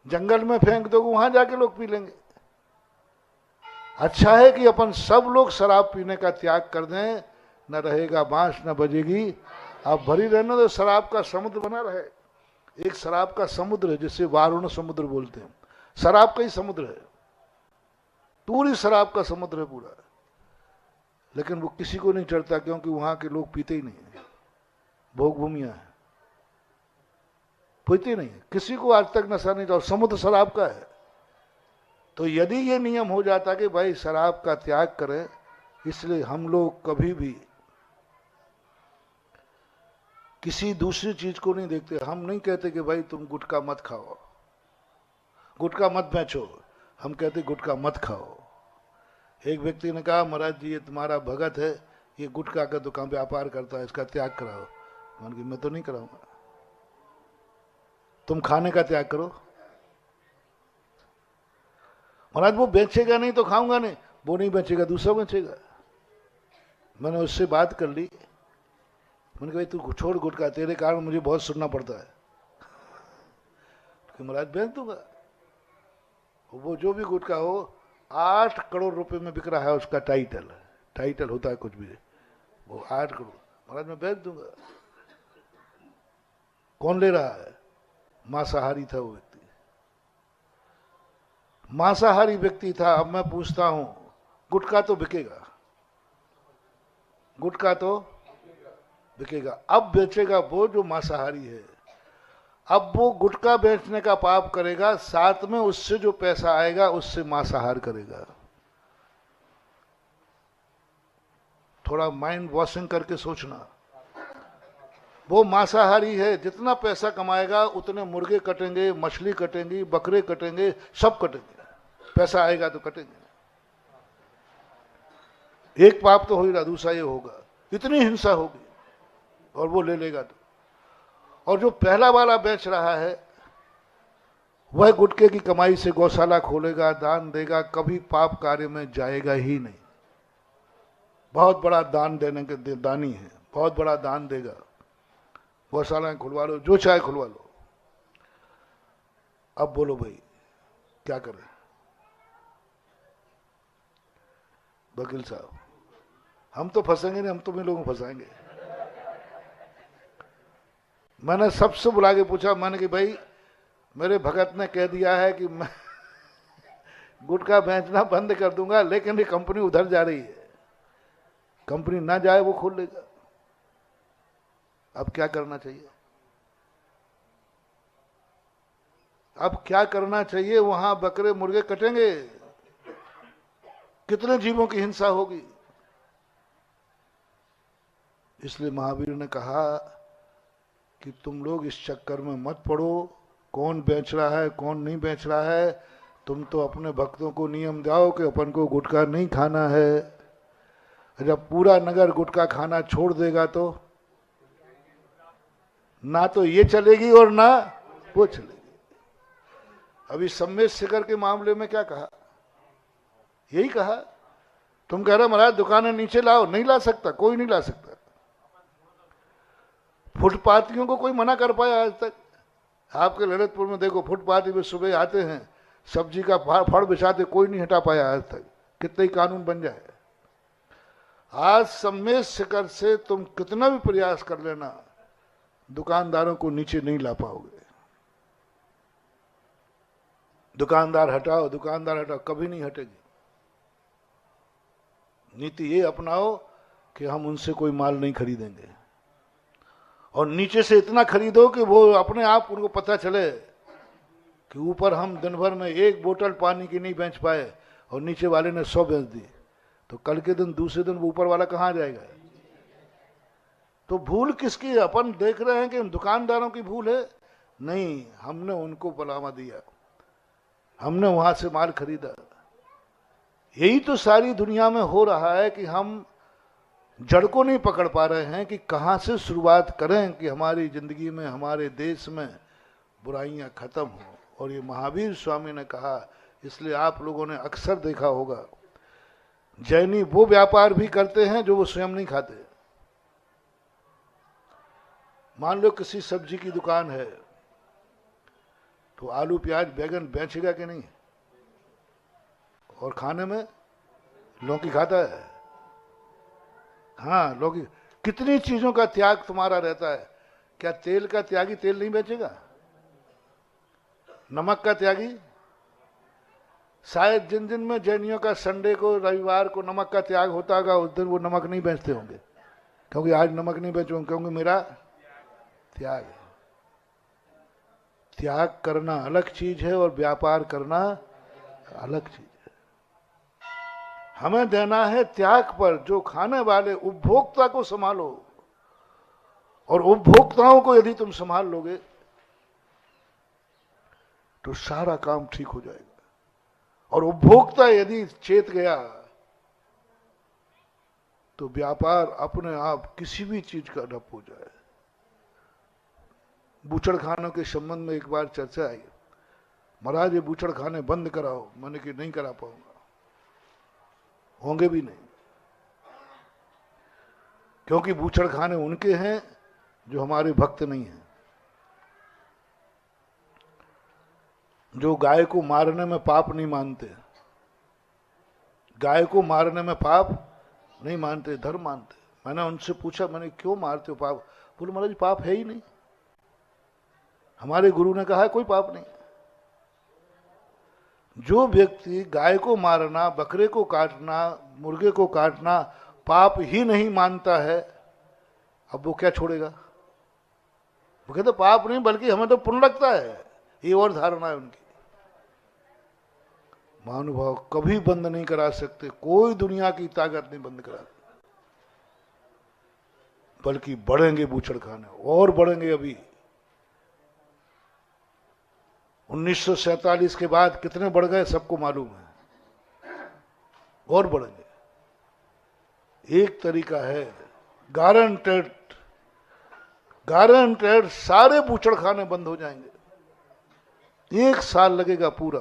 जंगल में फेंक दो, वहां जाके लोग पी लेंगे। अच्छा है कि अपन सब लोग शराब पीने का त्याग कर दें, न रहेगा बांस न बजेगी। आप भरी रहना तो शराब का समुद्र बना रहे। एक शराब का समुद्र है जिसे वारुण समुद्र बोलते हैं, शराब का ही समुद्र है, पूरी शराब का समुद्र है पूरा। लेकिन वो किसी को नहीं चढ़ता, क्योंकि वहां के लोग पीते ही नहीं है, भोग भूमिया है, पीते नहीं है, किसी को आज तक नशा नहीं था, और समुद्र शराब का है। तो यदि ये नियम हो जाता कि भाई शराब का त्याग करें, इसलिए हम लोग कभी भी किसी दूसरी चीज को नहीं देखते। हम नहीं कहते कि भाई तुम गुटखा मत खाओ, गुटखा मत बेचो, हम कहते गुटखा मत खाओ। एक व्यक्ति ने कहा, महाराज जी ये तुम्हारा भगत है, ये गुटखा का दुकान व्यापार करता है, इसका त्याग कराओ। मैंने कहा मैं तो नहीं कराऊंगा, तुम खाने का त्याग करो। महाराज वो बेचेगा नहीं तो खाऊंगा नहीं, वो नहीं बेचेगा दूसरा बेचेगा। मैंने उससे बात कर ली, मैंने कहा भाई तू छोड़ गुटखा, तेरे कारण मुझे बहुत सुनना पड़ता है। कि महाराज बेच दूंगा। वो जो भी गुटखा हो 8 करोड़ रुपए में बिक रहा है, उसका टाइटल होता है कुछ भी, वो 8 करोड़। महाराज मैं बेच दूंगा। कौन ले रहा है? मांसाहारी था वो व्यक्ति, मांसाहारी व्यक्ति था। अब मैं पूछता हूं, गुटखा तो बिकेगा, गुटखा तो बिकेगा। अब बेचेगा वो जो मांसाहारी है। अब वो गुटखा बेचने का पाप करेगा, साथ में उससे जो पैसा आएगा उससे मांसाहार करेगा। थोड़ा माइंड वॉशिंग करके सोचना। वो मांसाहारी है, जितना पैसा कमाएगा उतने मुर्गे कटेंगे, मछली कटेंगी, बकरे कटेंगे, सब कटेंगे, पैसा आएगा तो कटेंगे। एक पाप तो हो ही रहा, दूसरा ये होगा, इतनी हिंसा होगी और वो ले लेगा तो। और जो पहला वाला बेच रहा है वह गुटखे की कमाई से गौशाला खोलेगा, दान देगा, कभी पाप कार्य में जाएगा ही नहीं। बहुत बड़ा दान देने के दानी है, बहुत बड़ा दान देगा। गौशालाएं खुलवा लो, जो चाहे खुलवा लो। अब बोलो भाई क्या करें? वकील साहब हम तो फंसेंगे नहीं, हम तुम्हें लोगों को फंसाएंगे। मैंने सबसे बुला के पूछा, मैंने कि भाई मेरे भगत ने कह दिया है कि मैं गुटखा बेचना बंद कर दूंगा, लेकिन ये कंपनी उधर जा रही है, कंपनी ना जाए वो खोल लेगा। अब क्या करना चाहिए? अब क्या करना चाहिए? वहां बकरे मुर्गे कटेंगे, कितने जीवों की हिंसा होगी। इसलिए महावीर ने कहा कि तुम लोग इस चक्कर में मत पड़ो, कौन बेच रहा है कौन नहीं बेच रहा है। तुम तो अपने भक्तों को नियम दो कि अपन को गुटखा नहीं खाना है। जब पूरा नगर गुटखा खाना छोड़ देगा तो ना तो ये चलेगी और ना वो चलेगी। अभी सम्मेद शिखर के मामले में क्या कहा? यही कहा, तुम कह रहे महाराज दुकानें नीचे लाओ, नहीं ला सकता, कोई नहीं ला सकता। फुटपाथियों को कोई मना कर पाया आज तक? आपके ललितपुर में देखो, फुटपाथी में सुबह आते हैं, सब्जी का फड़ बिछाते, कोई नहीं हटा पाया आज तक, कितने ही कानून बन जाए। आज सम्मेद शिखर से तुम कितना भी प्रयास कर लेना, दुकानदारों को नीचे नहीं ला पाओगे। दुकानदार हटाओ, दुकानदार हटाओ, कभी नहीं हटेगी। नीति ये अपनाओ कि हम उनसे कोई माल नहीं खरीदेंगे, और नीचे से इतना खरीदो कि वो अपने आप उनको पता चले कि ऊपर हम दिन भर में एक बोतल पानी की नहीं बेच पाए, और नीचे वाले ने 100 बेच दी, तो कल के दिन दूसरे दिन वो ऊपर वाला कहाँ जाएगा? तो भूल किसकी है? अपन देख रहे हैं कि दुकानदारों की भूल है? नहीं, हमने उनको बढ़ावा दिया, हमने वहां से माल खरीदा। यही तो सारी दुनिया में हो रहा है कि हम जड़ को नहीं पकड़ पा रहे हैं कि कहां से शुरुआत करें कि हमारी जिंदगी में, हमारे देश में बुराइयां खत्म हो। और ये महावीर स्वामी ने कहा, इसलिए आप लोगों ने अक्सर देखा होगा जैनी वो व्यापार भी करते हैं जो वो स्वयं नहीं खाते। मान लो किसी सब्जी की दुकान है, तो आलू प्याज बैगन बेचेगा कि नहीं? और खाने में लौकी खाता है। हाँ, लौकी। कितनी चीजों का त्याग तुम्हारा रहता है। क्या तेल का त्यागी तेल नहीं बेचेगा? नमक का त्यागी, शायद जिन दिन में जैनियों का संडे को, रविवार को नमक का त्याग होता होगा, उस दिन वो नमक नहीं बेचते होंगे, क्योंकि आज नमक नहीं बेचूंगा, क्योंकि मेरा त्याग है। त्याग करना अलग चीज है और व्यापार करना अलग चीज है। हमें देना है त्याग पर। जो खाने वाले उपभोक्ता को संभालो, और उपभोक्ताओं को यदि तुम संभाल लोगे तो सारा काम ठीक हो जाएगा। और उपभोक्ता यदि चेत गया तो व्यापार अपने आप किसी भी चीज का ठप हो जाए। बूचड़ खानों के संबंध में एक बार चर्चा आई, महाराज ये बूचड़ खाने बंद कराओ। मैंने कि नहीं करा पाऊंगा, होंगे भी नहीं, क्योंकि बूचड़ खाने उनके हैं जो हमारे भक्त नहीं हैं, जो गाय को मारने में पाप नहीं मानते। गाय को मारने में पाप नहीं मानते, धर्म मानते। मैंने उनसे पूछा, मैंने क्यों मारते हो पाप? बोले महाराज पाप है ही नहीं, हमारे गुरु ने कहा है कोई पाप नहीं। जो व्यक्ति गाय को मारना, बकरे को काटना, मुर्गे को काटना पाप ही नहीं मानता है, अब वो क्या छोड़ेगा? वो कहते पाप नहीं, बल्कि हमें तो पुण्य लगता है, ये और धारणा है उनकी। महानुभाव कभी बंद नहीं करा सकते, कोई दुनिया की ताकत नहीं बंद करा, बल्कि बढ़ेंगे बूचड़ खाने, और बढ़ेंगे। अभी 1947 के बाद कितने बढ़ गए सबको मालूम है, और बढ़ेंगे। एक तरीका है, गारंटेड गारंटेड सारे बूचड़ खाने बंद हो जाएंगे। 1 साल लगेगा पूरा,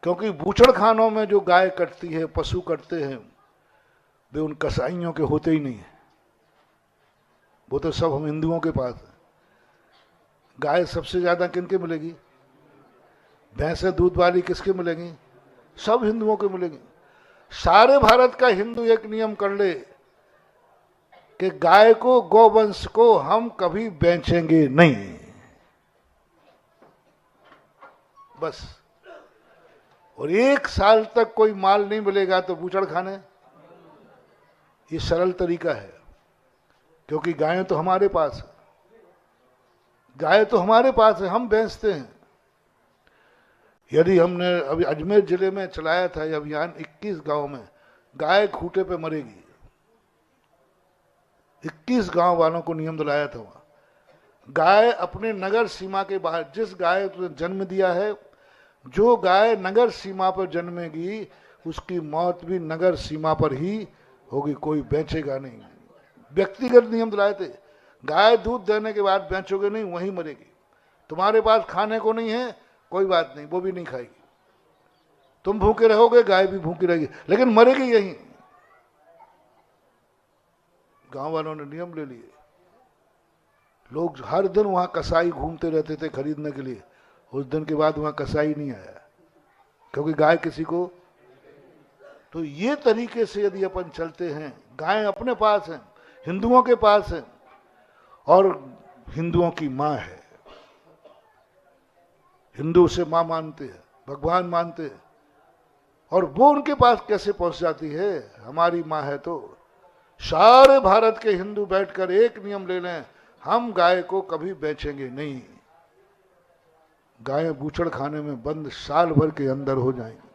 क्योंकि बूचड़ खानों में जो गाय कटती है, पशु कटते हैं, वे उन कसाईयों के होते ही नहीं है, वो तो सब हम हिंदुओं के पास है। गाय सबसे ज्यादा किनके मिलेगी? भैंसे दूध वाली किसके मिलेगी? सब हिंदुओं के मिलेगी। सारे भारत का हिंदू एक नियम कर ले कि गाय को, गौवंश को हम कभी बेचेंगे नहीं, बस। और 1 साल तक कोई माल नहीं मिलेगा तो बूचड़ खाने। ये सरल तरीका है, क्योंकि गायें तो हमारे पास है, गाय तो हमारे पास है, हम बेचते हैं। यदि हमने अभी अजमेर जिले में चलाया था ये अभियान, 21 गांव में गाय खूंटे पे मरेगी, 21 गांव वालों को नियम दिलाया था। वहां गाय अपने नगर सीमा के बाहर, जिस गाय को जन्म दिया है, जो गाय नगर सीमा पर जन्मेगी उसकी मौत भी नगर सीमा पर ही होगी, कोई बेचेगा नहीं। व्यक्तिगत नियम दिलाए थे, गाय दूध देने के बाद बेचोगे नहीं, वहीं मरेगी। तुम्हारे पास खाने को नहीं है, कोई बात नहीं, वो भी नहीं खाएगी। तुम भूखे रहोगे, गाय भी भूखी रहेगी, लेकिन मरेगी यहीं। गांव वालों ने नियम ले लिए। लोग हर दिन वहां कसाई घूमते रहते थे खरीदने के लिए। उस दिन के बाद वहां कसाई नहीं आया, क्योंकि गाय किसी को। तो ये तरीके से यदि अपन चलते हैं, गाय अपने पास है, हिंदुओं के पास है, और हिंदुओं की मां है। हिंदू उसे मां मानते हैं, भगवान मानते हैं, और वो उनके पास कैसे पहुंच जाती है? हमारी मां है। तो सारे भारत के हिंदू बैठकर एक नियम ले लें, हम गाय को कभी बेचेंगे नहीं, गायें बूचड़ खाने में बंद साल भर के अंदर हो जाएंगी,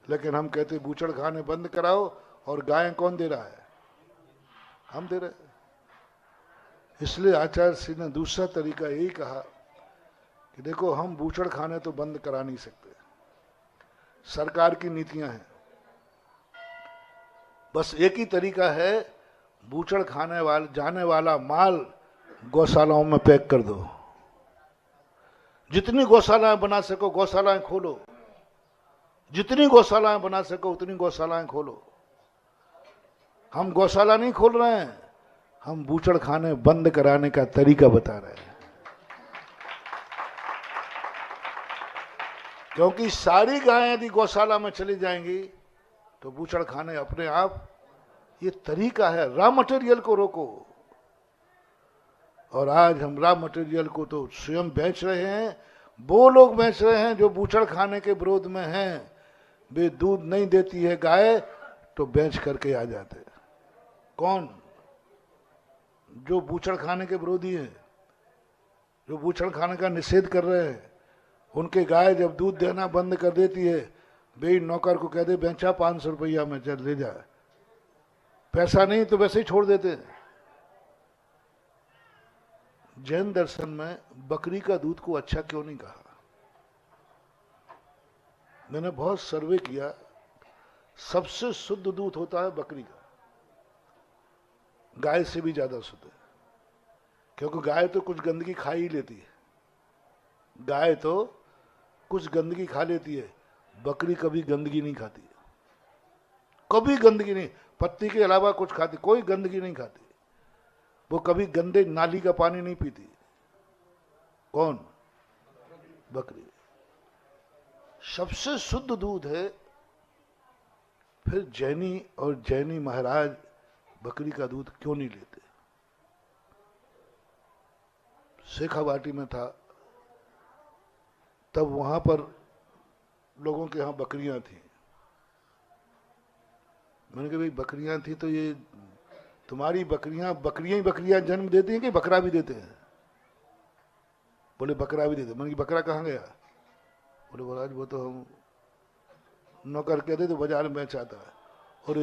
लेकिन हम कहते बूचड़ खाने बंद कराओ, और गायें कौन दे रहा है? हम दे रहे। इसलिए आचार्य श्री ने दूसरा तरीका यही कहा कि देखो, हम बूचड़ खाने तो बंद करा नहीं सकते, सरकार की नीतियां हैं। बस एक ही तरीका है, बूचड़ खाने वाले जाने वाला माल गौशालाओं में पैक कर दो। जितनी गौशालाएं बना सको गौशालाएं खोलो, जितनी गौशालाएं बना सको उतनी गौशालाएं खोलो। हम गौशाला नहीं खोल रहे हैं, हम बूचड़ खाने बंद कराने का तरीका बता रहे हैं। क्योंकि सारी गायें यदि गौशाला में चली जाएंगी तो बूचड़ खाने अपने आप, ये तरीका है, रॉ मटेरियल को रोको। और आज हम रॉ मटेरियल को तो स्वयं बेच रहे हैं, वो लोग बेच रहे हैं जो बूचड़ खाने के विरोध में हैं। वे दूध नहीं देती है गाय तो बेच करके आ जाते हैं। कौन? जो बूचड़ खाने के विरोधी हैं, जो बूचड़ खाने का निषेध कर रहे हैं। उनके गाय जब दूध देना बंद कर देती है, वे नौकर को कह दे बेचा 500 रुपया में, चल ले जा, पैसा नहीं तो वैसे ही छोड़ देते हैं। जैन दर्शन में बकरी का दूध को अच्छा क्यों नहीं कहा? मैंने बहुत सर्वे किया, सबसे शुद्ध दूध होता है बकरी का, गाय से भी ज्यादा शुद्ध है। क्योंकि गाय तो कुछ गंदगी खा ही लेती है, गाय तो कुछ गंदगी खा लेती है, बकरी कभी गंदगी नहीं खाती है, कभी गंदगी नहीं, पत्ती के अलावा कुछ खाती, कोई गंदगी नहीं खाती। वो कभी गंदे नाली का पानी नहीं पीती। कौन? बकरी। सबसे शुद्ध दूध है। फिर जैनी और जैनी महाराज बकरी का दूध क्यों नहीं लेते? शेखावाटी में था तब, वहां पर लोगों के यहां बकरियां थी। मैंने कहा भाई बकरियां थी तो ये तुम्हारी बकरियां बकरियां ही बकरियां जन्म देती हैं कि बकरा भी देते हैं? बोले बकरा भी देते। मैंने कहा बकरा कहाँ गया? बोले महाराज वो तो हम नौकर कहते तो बाजार में बेच आता है। और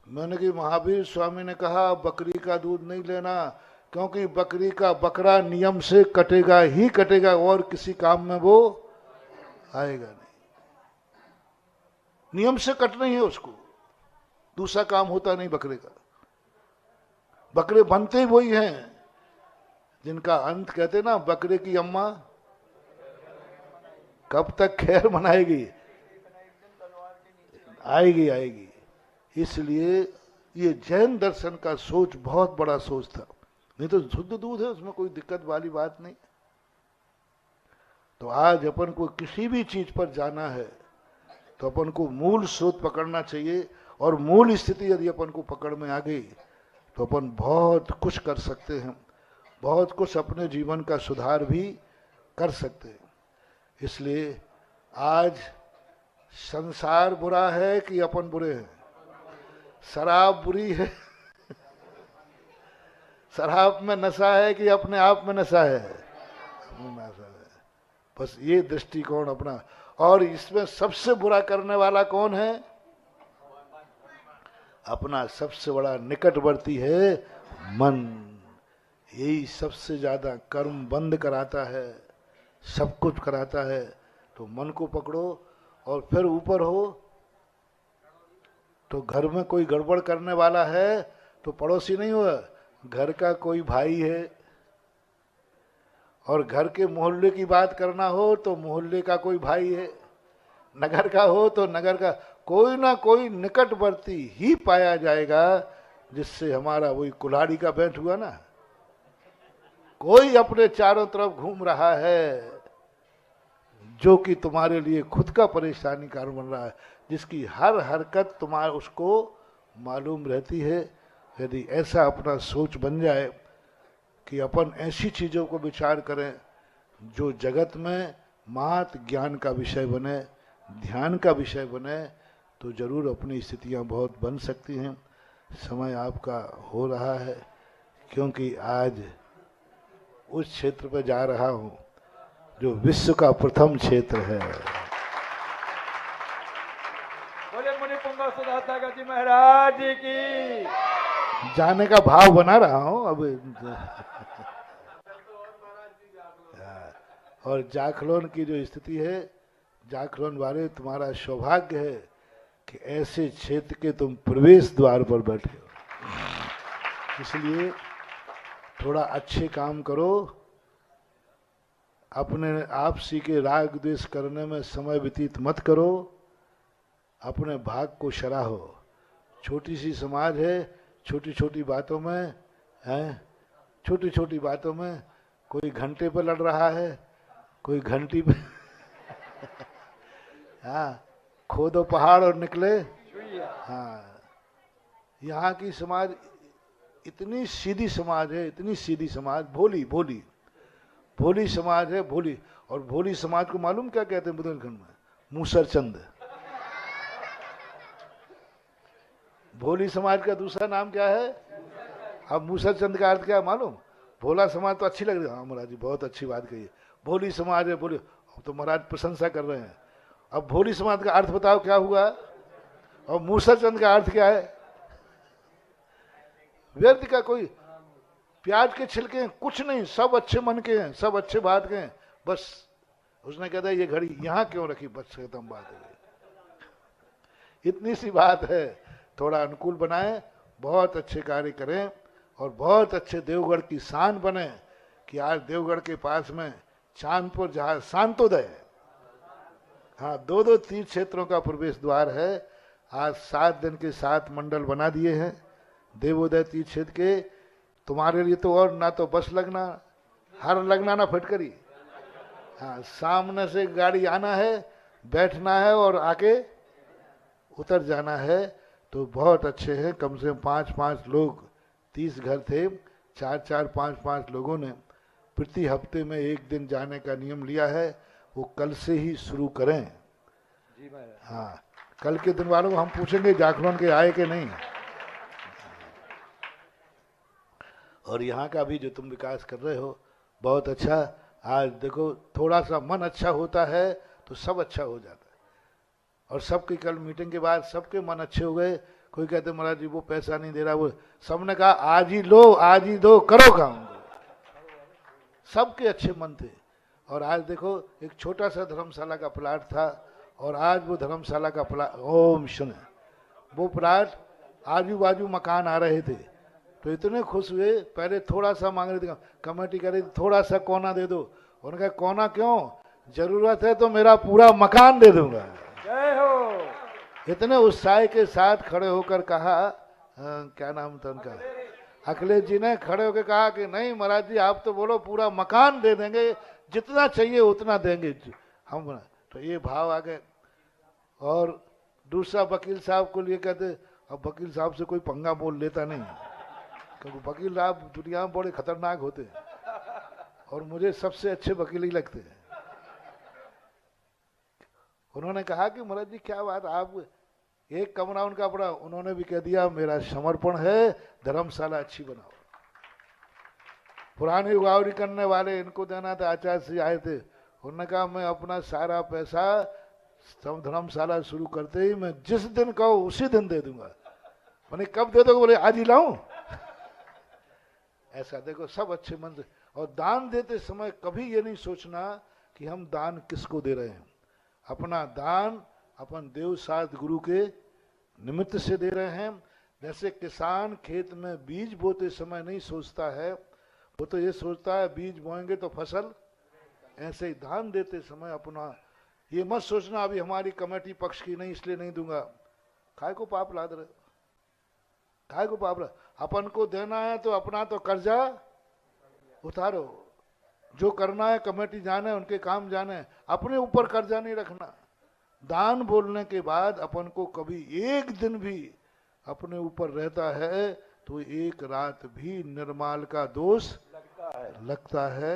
मैंने कहा महावीर स्वामी ने कहा बकरी का दूध नहीं लेना, क्योंकि बकरी का बकरा नियम से कटेगा ही कटेगा, और किसी काम में वो आएगा नहीं। नियम से कटना ही है उसको, दूसरा काम होता नहीं बकरे का। बकरे बनते ही वही हैं जिनका अंत, कहते ना बकरे की अम्मा कब तक खैर मनाएगी, आएगी आएगी। इसलिए ये जैन दर्शन का सोच बहुत बड़ा सोच था। नहीं तो शुद्ध दूध है, उसमें कोई दिक्कत वाली बात नहीं। तो आज अपन को किसी भी चीज पर जाना है तो अपन को मूल स्रोत पकड़ना चाहिए, और मूल स्थिति यदि अपन को पकड़ में आ गई तो अपन बहुत कुछ कर सकते हैं, बहुत कुछ अपने जीवन का सुधार भी कर सकते हैं। इसलिए आज संसार बुरा है कि अपन बुरे हैं? शराब बुरी है शराब में नशा है कि अपने आप में नशा है? नशा है। बस ये दृष्टिकोण अपना। और इसमें सबसे बुरा करने वाला कौन है? अपना सबसे बड़ा निकटवर्ती है मन। यही सबसे ज्यादा कर्म बंद कराता है, सब कुछ कराता है। तो मन को पकड़ो, और फिर ऊपर हो तो घर में कोई गड़बड़ करने वाला है तो पड़ोसी नहीं हुआ, घर का कोई भाई है। और घर के मोहल्ले की बात करना हो तो मोहल्ले का कोई भाई है, नगर का हो तो नगर का कोई ना कोई निकटवर्ती ही पाया जाएगा, जिससे हमारा वही कुल्हाड़ी का बैठ हुआ ना, कोई अपने चारों तरफ घूम रहा है जो कि तुम्हारे लिए खुद का परेशानी कारण बन रहा है, जिसकी हर हरकत तुम्हारे उसको मालूम रहती है। यदि ऐसा अपना सोच बन जाए कि अपन ऐसी चीजों को विचार करें जो जगत में मात ज्ञान का विषय बने, ध्यान का विषय बने, तो जरूर अपनी स्थितियां बहुत बन सकती हैं। समय आपका हो रहा है, क्योंकि आज उस क्षेत्र पर जा रहा हूं जो विश्व का प्रथम क्षेत्र है। बोले मुनि पुंगव सुधाता जी महाराज की। जाने का भाव बना रहा हूं अब। और जाखलोन की जो स्थिति है, जाखलोन वाले, तुम्हारा सौभाग्य है कि ऐसे क्षेत्र के तुम प्रवेश द्वार पर बैठे हो। इसलिए थोड़ा अच्छे काम करो, अपने आपसी के राग द्वेष करने में समय व्यतीत मत करो, अपने भाग को सराहो। छोटी सी समाज है, छोटी छोटी बातों में है, छोटी छोटी बातों में कोई घंटे पे लड़ रहा है, कोई घंटी पे हाँ, खोदो पहाड़ और निकले। हाँ, यहाँ की समाज इतनी सीधी समाज है, इतनी सीधी समाज, भोली भोली भोली समाज है, भोली। और भोली समाज को मालूम क्या कहते हैं बुंदेलखंड में? मूसरचंद। भोली समाज का दूसरा नाम क्या है? अब मूसरचंद का अर्थ क्या है मालूम? भोला समाज तो अच्छी लग रही है। हाँ महाराज जी, बहुत अच्छी बात कही। भोली समाज है, भोली। तो महाराज प्रशंसा कर रहे हैं। अब भोली समाज का अर्थ बताओ क्या हुआ? और मूसरचंद का अर्थ क्या है? व्यर्थ का, कोई प्याज के छिलके हैं, कुछ नहीं, सब अच्छे मन के हैं, सब अच्छे बात के हैं। बस उसने कहता है ये घड़ी यहाँ क्यों रखी? बस खत्म बात है। इतनी सी बात है। थोड़ा अनुकूल बनाएं, बहुत अच्छे कार्य करें और बहुत अच्छे देवगढ़ की शान बने कि आज देवगढ़ के पास में चांदपुर जहां शांतोदय है। हाँ, 2-2 तीर्थ क्षेत्रों का प्रवेश द्वार है। आज 7 दिन के 7 मंडल बना दिए हैं देवोदय तीर्थ क्षेत्र के। तुम्हारे लिए तो और ना तो बस लगना, हर लगना ना फटकरी। हाँ, सामने से गाड़ी आना है, बैठना है और आके उतर जाना है। तो बहुत अच्छे हैं। कम से कम 5-5 लोग, 30 घर थे, 4-4, 5-5 लोगों ने प्रति हफ्ते में 1 दिन जाने का नियम लिया है। वो कल से ही शुरू करें। हाँ, कल के दिन वालों को हम पूछेंगे जाखलोन के आए कि नहीं। और यहाँ का भी जो तुम विकास कर रहे हो बहुत अच्छा। आज देखो, थोड़ा सा मन अच्छा होता है तो सब अच्छा हो जाता है। और सबकी कल मीटिंग के बाद सबके मन अच्छे हो गए। कोई कहते महाराज जी वो पैसा नहीं दे रहा, वो सबने कहा आज ही लो, आज ही दो, करो काम। सबके अच्छे मन थे। और आज देखो, एक छोटा सा धर्मशाला का प्लाट था और आज वो धर्मशाला का प्लाट, ओम सुने, वो प्लाट आजू बाजू मकान आ रहे थे तो इतने खुश हुए। पहले थोड़ा सा मांग रहे थे, कमेटी कह रही थी थोड़ा सा कोना दे दो। उन्होंने कहा कोना क्यों, जरूरत है तो मेरा पूरा मकान दे दूंगा। जय हो। इतने उत्साह के साथ खड़े होकर कहा, क्या नाम था उनका, अखिलेश जी ने खड़े होकर कहा कि नहीं महाराज जी, आप तो बोलो पूरा मकान दे देंगे, जितना चाहिए उतना देंगे हम। तो ये भाव आ गए। और दूसरा वकील साहब को लिए कहते, अब वकील साहब से कोई पंगा बोल लेता नहीं, क्योंकि वकील साहब दुनिया में बड़े खतरनाक होते हैं और मुझे सबसे अच्छे वकील ही लगते हैं। उन्होंने कहा कि महाराज जी क्या बात, आप एक कमरा उनका पड़ा, उन्होंने भी कह दिया मेरा समर्पण है, धर्मशाला अच्छी बनाओ। पुरानी उगावरी करने वाले इनको देना था, आचार्य से आए थे, उन्होंने कहा मैं अपना सारा पैसा धर्मशाला शुरू करते ही मैं जिस दिन कहो उसी दिन दे दूंगा। मैंने कब दे दोगे? बोले आज ही लाऊं। ऐसा देखो, सब अच्छे मन से। और दान देते समय कभी ये नहीं सोचना कि हम दान किसको दे रहे हैं। अपना दान अपन देव साध गुरु के निमित्त से दे रहे हैं। जैसे किसान खेत में बीज बोते समय नहीं सोचता है, वो तो ये सोचता है बीज बोएंगे तो फसल, ऐसे ही दान देते समय अपना ये मत सोचना अभी हमारी कमेटी पक्ष की नहीं इसलिए नहीं दूंगा। काय को पाप लाद रहे, काय को पाप लाद। अपन को देना है तो अपना तो कर्जा उतारो, जो करना है कमेटी जाने, उनके काम जाने, अपने ऊपर कर्जा नहीं रखना। दान बोलने के बाद अपन को कभी एक दिन भी अपने ऊपर रहता है तो एक रात भी निर्माल का दोष लगता है।